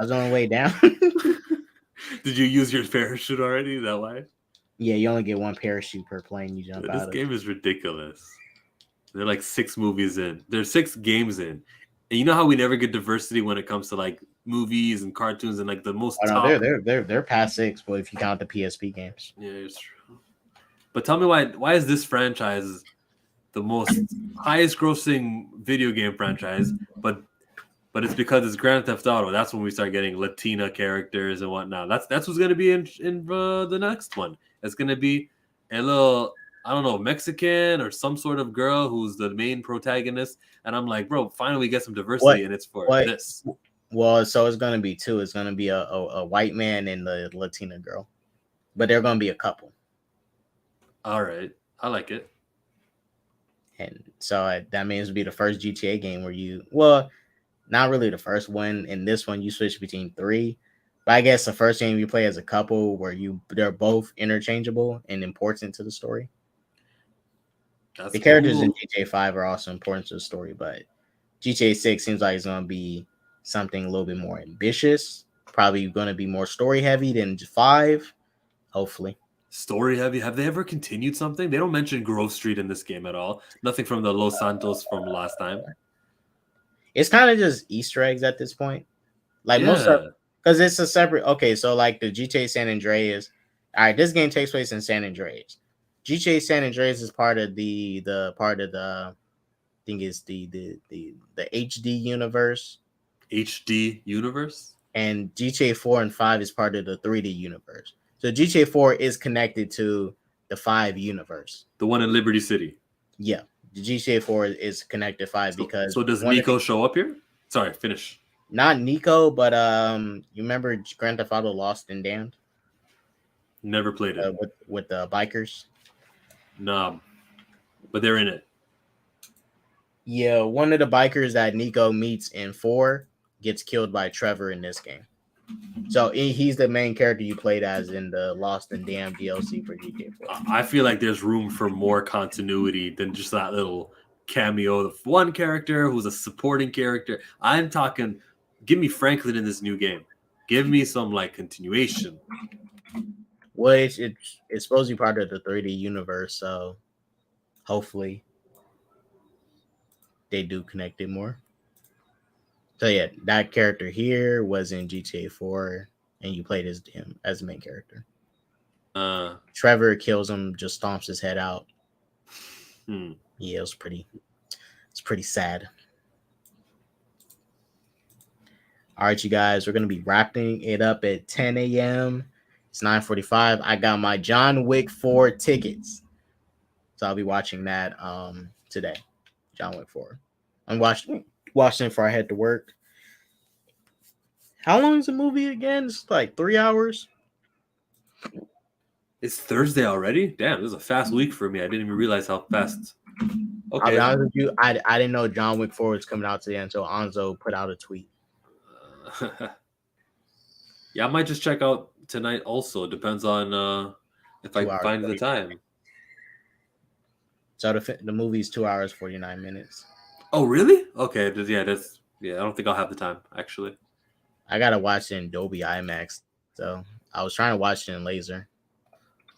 I was on the way down. Did you use your parachute already? Is that why? Yeah, you only get one parachute per plane you jump out of. This game is ridiculous. They're like 6 movies in. There's 6 games in. And you know how we never get diversity when it comes to like movies and cartoons and like the most top. They're past 6, but if you count the PSP games. Yeah, it's true. But tell me why is this franchise the most highest grossing video game franchise, but it's because it's Grand Theft Auto. That's when we start getting Latina characters and whatnot. That's what's gonna be in the next one. It's gonna be a little, I don't know, Mexican or some sort of girl who's the main protagonist. And I'm like, bro, finally we get some diversity, and it's for this. Well, so it's gonna be 2. It's gonna be a white man and the Latina girl, but they're gonna be a couple. All right, I like it. And so that means it'll be the first GTA game where not really the first one. In this one, you switch between 3. But I guess the first game you play as a couple where they're both interchangeable and important to the story. The characters in GTA 5 are also important to the story, but GTA 6 seems like it's going to be something a little bit more ambitious. Probably going to be more story heavy than 5, hopefully. Story heavy. Have they ever continued something? They don't mention Grove Street in this game at all. Nothing from the Los Santos from last time. It's kind of just Easter eggs at this point. Like most of, because it's a separate. Okay, so like the GTA San Andreas. All right, this game takes place in San Andreas. GTA San Andreas is part of the I think it's the HD universe. HD universe. And GTA 4 and 5 is part of the 3D universe. So GTA 4 is connected to the 5 universe. The one in Liberty City. Yeah. The GTA 4 is connected 5 because. So does Nico show up here? Sorry, finish. Not Nico, but you remember Grand Theft Auto Lost and Damned? Never played it. With the bikers? No. But they're in it. Yeah, one of the bikers that Nico meets in 4 gets killed by Trevor in this game. So he's the main character you played as in the Lost and Damned DLC for GTA 4. I feel like there's room for more continuity than just that little cameo of one character who's a supporting character. I'm talking, give me Franklin in this new game. Give me some like continuation. Well, it's supposed to be part of the 3D universe, so hopefully. they do connect it more. So yeah, that character here was in GTA 4, and you played as him as the main character. Trevor kills him, just stomps his head out. Yeah, it's pretty sad. All right, you guys, we're gonna be wrapping it up at 10 a.m. It's 9:45. I got my John Wick 4 tickets, so I'll be watching that today. John Wick 4. I'm watching it before I head to work. How long is the movie again? It's like 3 hours. It's Thursday already? Damn, this is a fast week for me. I didn't even realize how fast. I'll Okay. be honest with you, I didn't know John Wick 4 was coming out today until Anzo put out a tweet. Yeah, I might just check out tonight also. It depends on if I find the time. So the movie's 2 hours, 49 minutes. Oh, really? Okay. I don't think I'll have the time, actually. I got to watch it in Dolby IMAX. So I was trying to watch it in laser.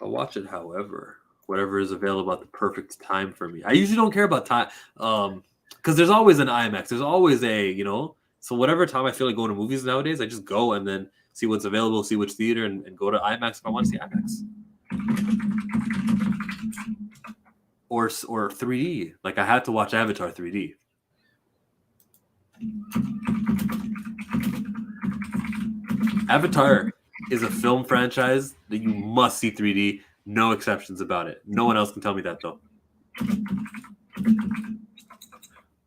I'll watch it, however, whatever is available at the perfect time for me. I usually don't care about time because there's always an IMAX. There's always so whatever time I feel like going to movies nowadays, I just go and then see what's available, see which theater, and go to IMAX if I want to see IMAX. Or 3D. Like I had to watch Avatar 3D. Avatar is a film franchise that you must see 3D. No exceptions about it. No one else can tell me that though.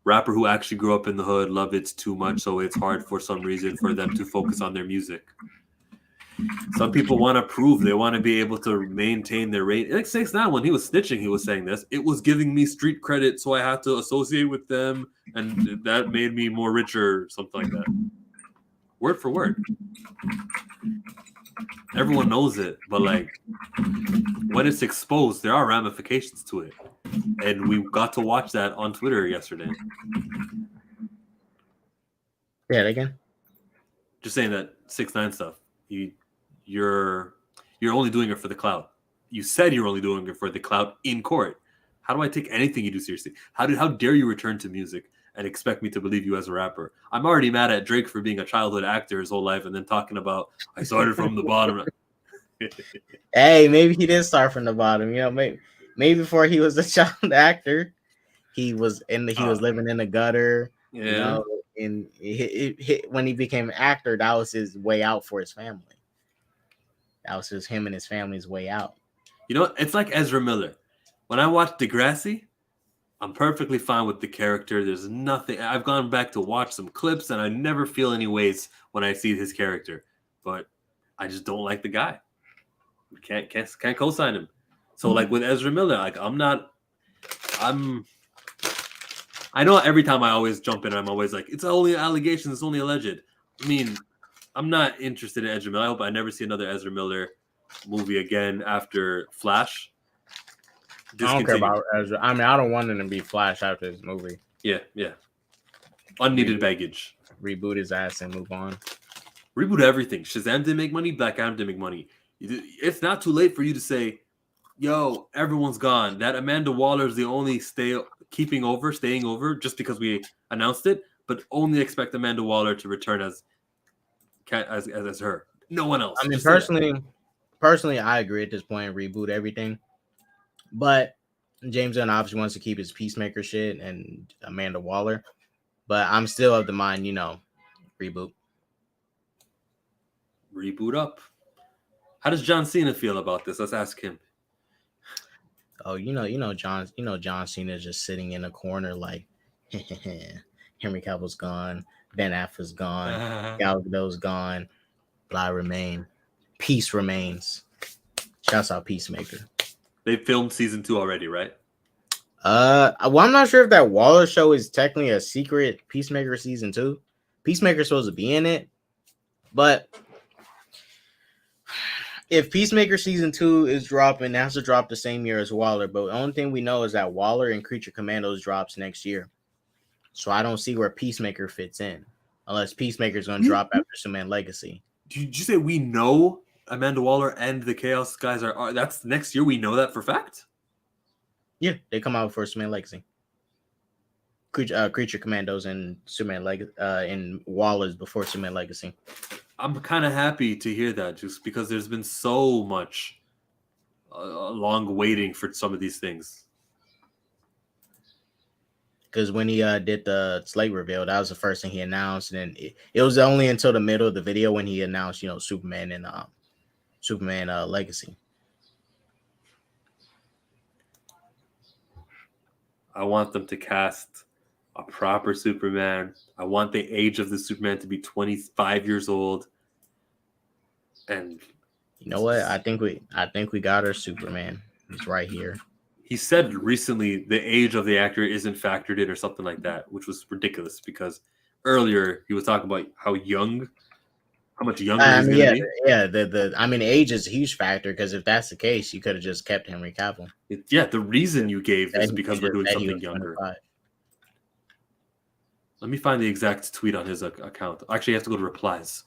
Rapper who actually grew up in the hood, love it too much, so it's hard for some reason for them to focus on their music. Some people want to prove, they want to be able to maintain their rate. Like 6ix9ine, when he was snitching, he was saying this. It was giving me street credit, so I had to associate with them, and that made me more richer, something like that. Word for word. Everyone knows it, but like when it's exposed, there are ramifications to it. And we got to watch that on Twitter yesterday. Yeah, again. Just saying that 6ix9ine stuff. You're only doing it for the clout. You said you're only doing it for the clout in court. How do I take anything you do seriously? How dare you return to music and expect me to believe you as a rapper? I'm already mad at Drake for being a childhood actor his whole life and then talking about I started from the bottom. Hey, maybe he did start from the bottom. Maybe before he was a child actor, he was living in the gutter. Yeah. And when he became an actor, that was his way out for his family. That was him and his family's way out. It's like Ezra Miller. When I watch Degrassi, I'm perfectly fine with the character. There's nothing. I've gone back to watch some clips, and I never feel any ways when I see his character. But I just don't like the guy. Can't co-sign him. So like with Ezra Miller, like I know every time I always jump in, I'm always like, it's only allegations, it's only alleged. I mean, I'm not interested in Ezra Miller. I hope I never see another Ezra Miller movie again after Flash. I don't care about Ezra. I mean, I don't want him to be Flash after this movie. Yeah. Unneeded baggage. Reboot his ass and move on. Reboot everything. Shazam didn't make money. Black Adam didn't make money. It's not too late for you to say, yo, everyone's gone. That Amanda Waller is the only staying over just because we announced it, but only expect Amanda Waller to return as her. No one else. I mean, personally, I agree at this point. Reboot everything, but James Gunn obviously wants to keep his Peacemaker shit and Amanda Waller, but I'm still of the mind, reboot. Reboot up. How does John Cena feel about this? Let's ask him. Oh, John Cena is just sitting in a corner like, Henry Cavill's gone, Ben Affleck's gone, Gal Gadot's gone, but I remain. Peace remains. Shouts out Peacemaker. They filmed season 2 already, right? Well, I'm not sure if that Waller show is technically a secret Peacemaker season 2. Peacemaker's supposed to be in it, but if Peacemaker season 2 is dropping, it has to drop the same year as Waller. But the only thing we know is that Waller and Creature Commandos drops next year. So I don't see where Peacemaker fits in, unless Peacemaker's going to drop after Superman Legacy. Did you say we know Amanda Waller and the Chaos guys are that's next year? We know that for fact? Yeah, they come out for Superman Legacy. Creature Commandos and in Wallers before Superman Legacy. I'm kind of happy to hear that, just because there's been so much long waiting for some of these things. Because when he did the slate reveal, that was the first thing he announced, and it was only until the middle of the video when he announced, Superman and Superman Legacy. I want them to cast a proper Superman. I want the age of the Superman to be 25 years old. And you know what? I think we got our Superman. He's right here. He said recently the age of the actor isn't factored in or something like that, which was ridiculous because earlier he was talking about how much younger he's going to be. Yeah. The age is a huge factor because if that's the case, you could have just kept Henry Cavill. The reason you gave is because we're doing something younger. 25. Let me find the exact tweet on his account. Actually, you have to go to replies.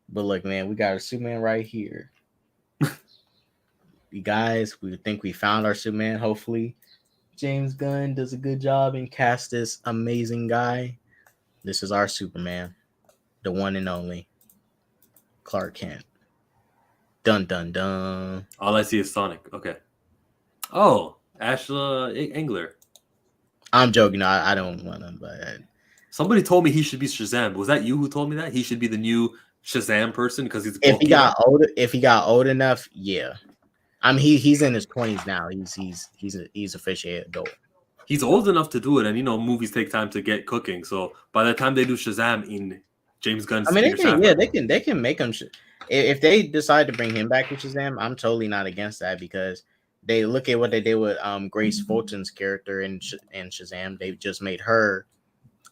But look, man, we got a Superman right here. You guys, we think we found our Superman. Hopefully, James Gunn does a good job and cast this amazing guy. This is our Superman, the one and only Clark Kent. Dun dun dun. All I see is Sonic. Okay. Oh, Ashla Engler. I'm joking. I don't want him, but somebody told me he should be Shazam. Was that you who told me that he should be the new Shazam person because he's if he got old enough, yeah. I mean, he's in his 20s now. He's officially an adult. He's old enough to do it, and movies take time to get cooking. So by the time they do Shazam in James Gunn's, they can make him. If they decide to bring him back to Shazam, I'm totally not against that because they look at what they did with Grace Fulton's character in Shazam. They just made her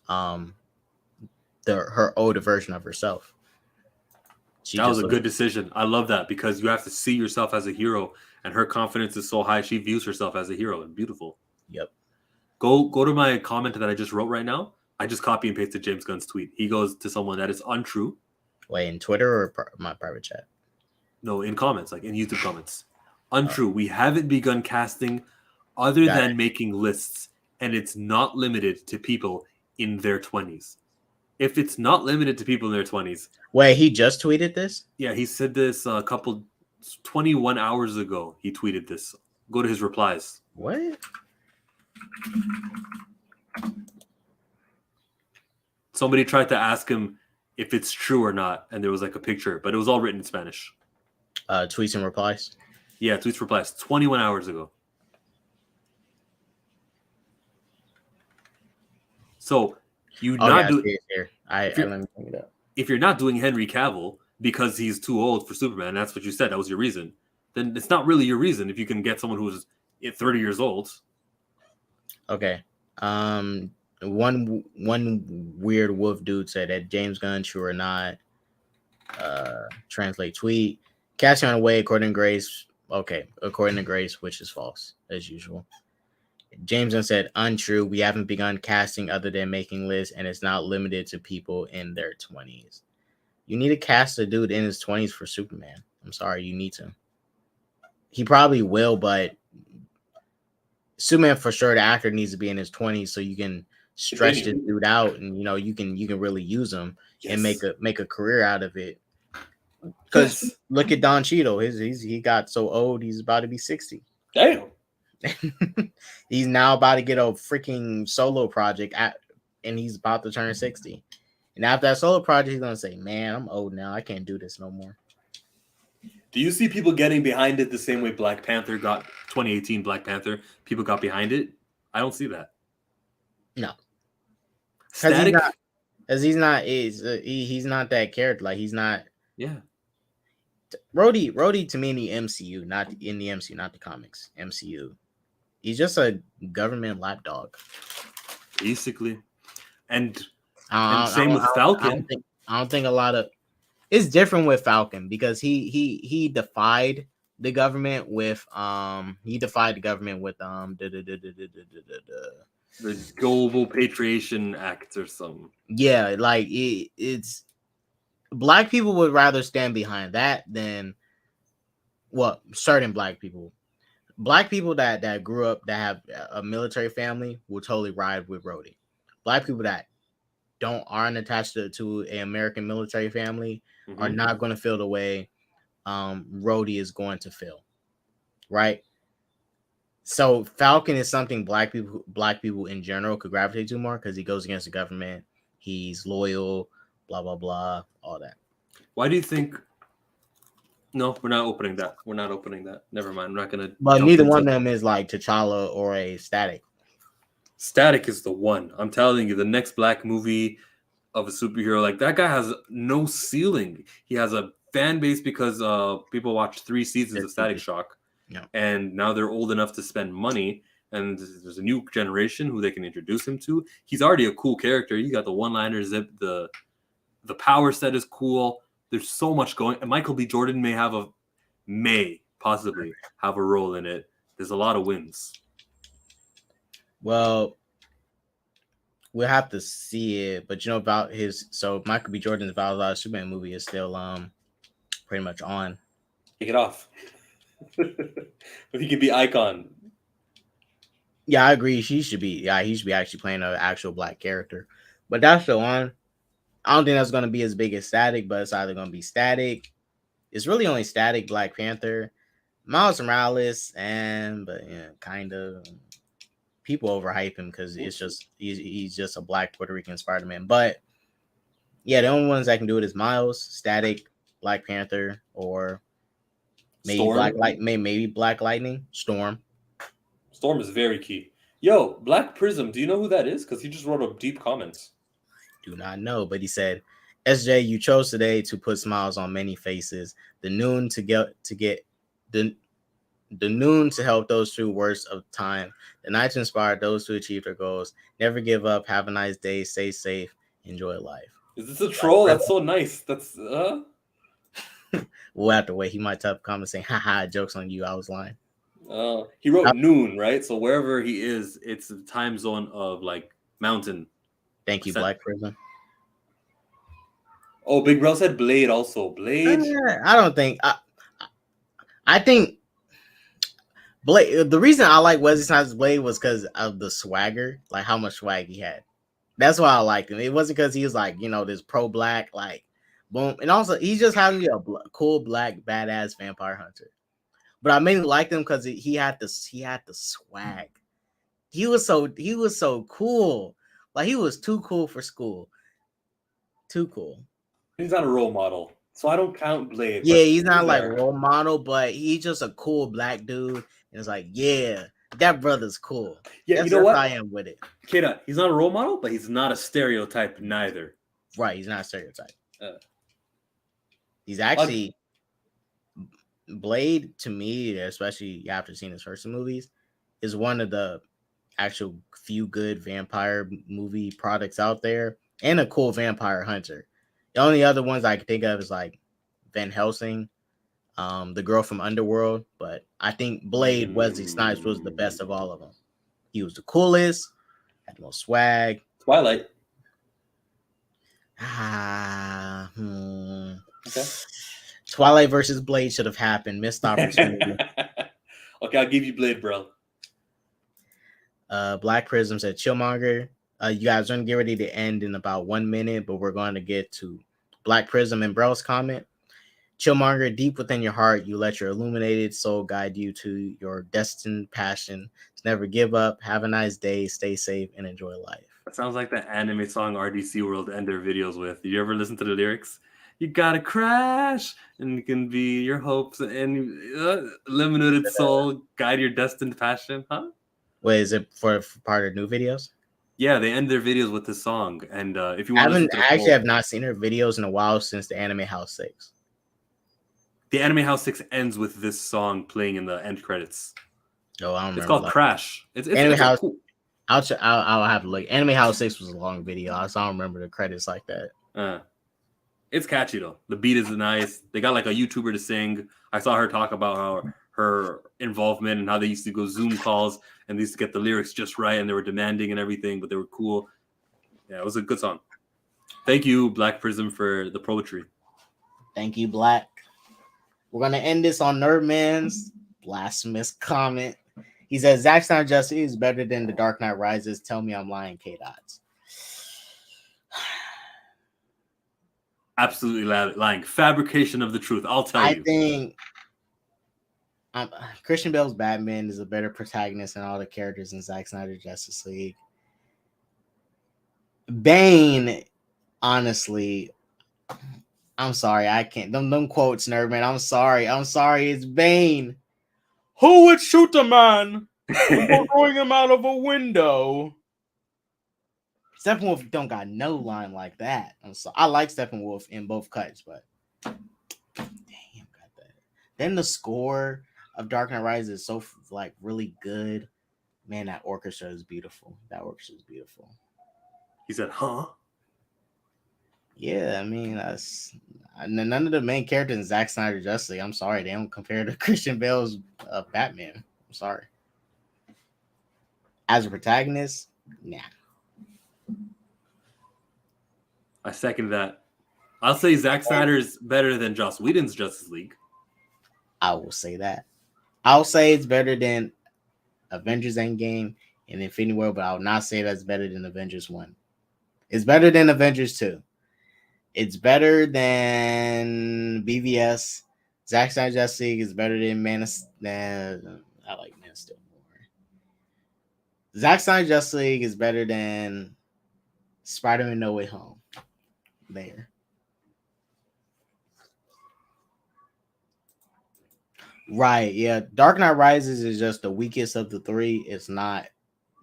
her older version of herself. That was a good decision. I love that because you have to see yourself as a hero, and her confidence is so high. She views herself as a hero and beautiful. Yep. Go to my comment that I just wrote right now. I just copy and pasted James Gunn's tweet. He goes to someone that is untrue. Wait, in Twitter or my private chat? No, in comments, like in YouTube comments. Untrue. We haven't begun casting other than making lists, and it's not limited to people in their 20s. If it's not limited to people in their 20s. Wait, he just tweeted this? Yeah, he said this 21 hours ago. He tweeted this. Go to his replies. What? Somebody tried to ask him if it's true or not, and there was like a picture, but it was all written in Spanish. Tweets and replies? Yeah, tweets replies 21 hours ago. So if you're not doing Henry Cavill because he's too old for Superman, that's what you said, that was your reason, then it's not really your reason if you can get someone who's 30 years old. Okay. One weird wolf dude said that James Gunn, true or not, translate tweet. Casting on the way according to Grace. Okay, according to Grace, which is false, as usual. James Gunn said, untrue. We haven't begun casting other than making lists, and it's not limited to people in their 20s. You need to cast a dude in his 20s for Superman. I'm sorry, you need to. He probably will, but Superman for sure, the actor needs to be in his 20s so you can stretch this dude out, and you can really use him and make a career out of it. Because look at Don Cheadle, he got so old, he's about to be 60. Damn. He's now about to get a freaking solo project and he's about to turn 60. And after that solo project, he's gonna say, "Man, I'm old now. I can't do this no more." Do you see people getting behind it the same way Black Panther got 2018 Black Panther? People got behind it. I don't see that. No, Static. He's not that character. Like he's not. Yeah. Rhodey to me in the MCU, not the comics. MCU. He's just a government lapdog. Basically. And same with Falcon. I don't think a lot of it's different with Falcon because he defied the government with the Global Patriation Act or something. Yeah, like it's Black people would rather stand behind that than certain Black people. Black people that grew up that have a military family will totally ride with Rhodey. Black people that aren't attached to an American military family are Mhm. not going to feel the way Rhodey is going to feel, right? So Falcon is something black people in general could gravitate to more because he goes against the government. He's loyal, blah blah blah, all that. Why do you think? No, we're not opening that. We're not opening that. Never mind. I'm not gonna. But jump neither into one of them is like T'Challa or a Static. Static is the one. I'm telling you, the next black movie of a superhero, like that guy has no ceiling. He has a fan base because people watched 3 seasons of Static Shock, Yeah. and now they're old enough to spend money. And there's a new generation who they can introduce him to. He's already a cool character. You got the one-liners, the power set is cool. There's so much going. And Michael B. Jordan may possibly have a role in it. There's a lot of wins. Well, we'll have to see it, but about Michael B. Jordan's Valhalla Superman movie is still pretty much on. Take it off. If he could be Icon. Yeah, I agree. He should be actually playing an actual black character. But that's still on. I don't think that's going to be as big as Static, but it's either going to be Static. It's really only Static, Black Panther, Miles Morales, kind of people overhype him because it's just he's just a black Puerto Rican Spider-Man. But yeah, the only ones that can do it is Miles, Static, Black Panther, or maybe Storm. maybe Black Lightning, Storm. Storm is very key. Yo, Black Prism, do you know who that is? Because he just wrote a deep comments. Do not know, but he said, SJ, you chose today to put smiles on many faces. The noon to get the noon to help those through worst of time. The night to inspire those to achieve their goals. Never give up. Have a nice day. Stay safe. Enjoy life. Is this a troll? That's so nice. That's We'll have to wait. He might type a comment saying, haha, joke's on you. I was lying. He wrote noon, right? So wherever he is, it's the time zone of like mountain. Thank you, Black Prism. Oh, Big Bro said Blade also. Blade. I don't think. I think Blade. The reason I like Wesley Snipes' Blade was because of the swagger, like how much swag he had. That's why I liked him. It wasn't because he was like this pro-black, like boom, and also he just happened to be a cool black badass vampire hunter. But I mainly liked him because he had the swag. He was so cool. Like he was too cool for school. Too cool. He's not a role model, so I don't count Blade. Yeah, he's not like a role model, but he's just a cool black dude. And it's like, yeah, that brother's cool. Yeah, that's you know what? I am with it. Kida, he's not a role model, but he's not a stereotype neither. Right, he's not a stereotype. He's actually Blade to me, especially after seeing his first movies, is one of the actual few good vampire movie products out there, and a cool vampire hunter. The only other ones I can think of is like Van Helsing, the girl from Underworld. But I think Blade, Wesley Snipes was the best of all of them. He was the coolest, had the most swag. Twilight. Okay. Twilight versus Blade should have happened. Missed opportunity. Okay, I'll give you Blade, bro. Black Prism said, Chillmonger. You guys are going to get ready to end in about 1 minute, but we're going to get to Black Prism and Brell's comment. Chillmonger, deep within your heart, you let your illuminated soul guide you to your destined passion. Never give up. Have a nice day. Stay safe and enjoy life. That sounds like the anime song RDC World end their videos with. Did you ever listen to the lyrics? You gotta crash, and you can be your hopes and illuminated soul guide your destined passion, huh? Wait, is it for part of new videos? Yeah, they end their videos with this song, and if you want, I have not seen her videos in a while since the Anime House 6. The Anime House 6 ends with this song playing in the end credits. Oh, I don't remember. It's called Crash. It's Anime House. Cool. I'll have to look. Anime House 6 was a long video, so I don't remember the credits like that. It's catchy though. The beat is nice. They got like a YouTuber to sing. I saw her talk about how her involvement and how they used to go Zoom calls and they used to get the lyrics just right and they were demanding and everything, but they were cool. Yeah, it was a good song. Thank you, Black Prism, for the poetry. Thank you, Black. We're gonna end this on Nerdman's blasphemous comment. He says Zack Snyder Justice is better than The Dark Knight Rises. Tell me I'm lying, K-Dots. Absolutely lying. Fabrication of the truth. I'll tell I you. think Christian Bale's Batman is a better protagonist than all the characters in Zack Snyder Justice League. Bane, honestly, I'm sorry, I can't. Them quotes, nerd man. I'm sorry, it's Bane. Who would shoot a man before throwing him out of a window? Steppenwolf don't got no line like that. I like Steppenwolf in both cuts, but damn, got that. Then the score of Dark Knight Rises is so like really good. Man, that orchestra is beautiful. He said, huh? Yeah, I mean, none of the main characters in Zack Snyder Justice League. I'm sorry, they don't compare to Christian Bale's Batman. I'm sorry. As a protagonist, nah. I second that. I'll say Zack Snyder's better than Joss Whedon's Justice League. I will say that. I'll say it's better than Avengers Endgame and Infinity War, but I will not say that's better than Avengers 1. It's better than Avengers 2. It's better than BVS. Zack Snyder Justice League is better than I like Man of Steel more. Zack Snyder Justice League is better than Spider-Man No Way Home. There. Right, yeah. Dark Knight Rises is just the weakest of the three. It's not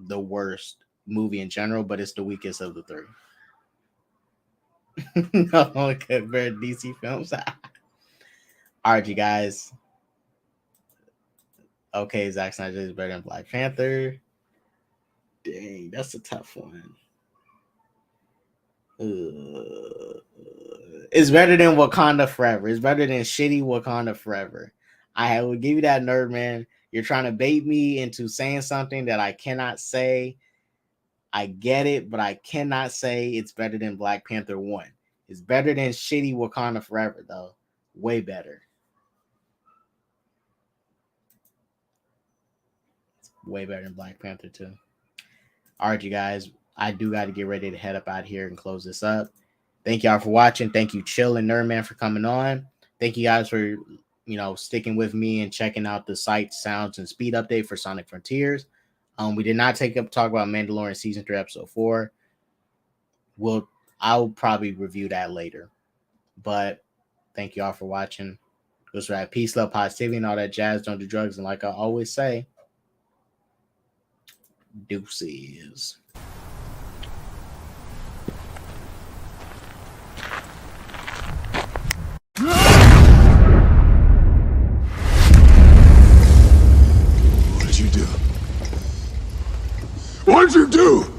the worst movie in general, but it's the weakest of the three. No one compare DC films. All right, you guys. Okay, Zack Snyder is better than Black Panther. Dang, that's a tough one. It's better than Wakanda Forever. It's better than shitty Wakanda Forever. I will give you that, nerd man. You're trying to bait me into saying something that I cannot say. I get it, but I cannot say it's better than Black Panther 1. It's better than shitty Wakanda Forever, though. Way better. It's way better than Black Panther 2. All right, you guys. I do got to get ready to head up out here and close this up. Thank y'all for watching. Thank you, Chill and Nerdman, for coming on. Thank you guys for sticking with me and checking out the sight, sounds, and speed update for Sonic Frontiers. We did not talk about Mandalorian Season 3, Episode 4. I'll probably review that later. But thank you all for watching. Just right. Peace, love, positivity, and all that jazz. Don't do drugs. And like I always say, deuces. What did you do?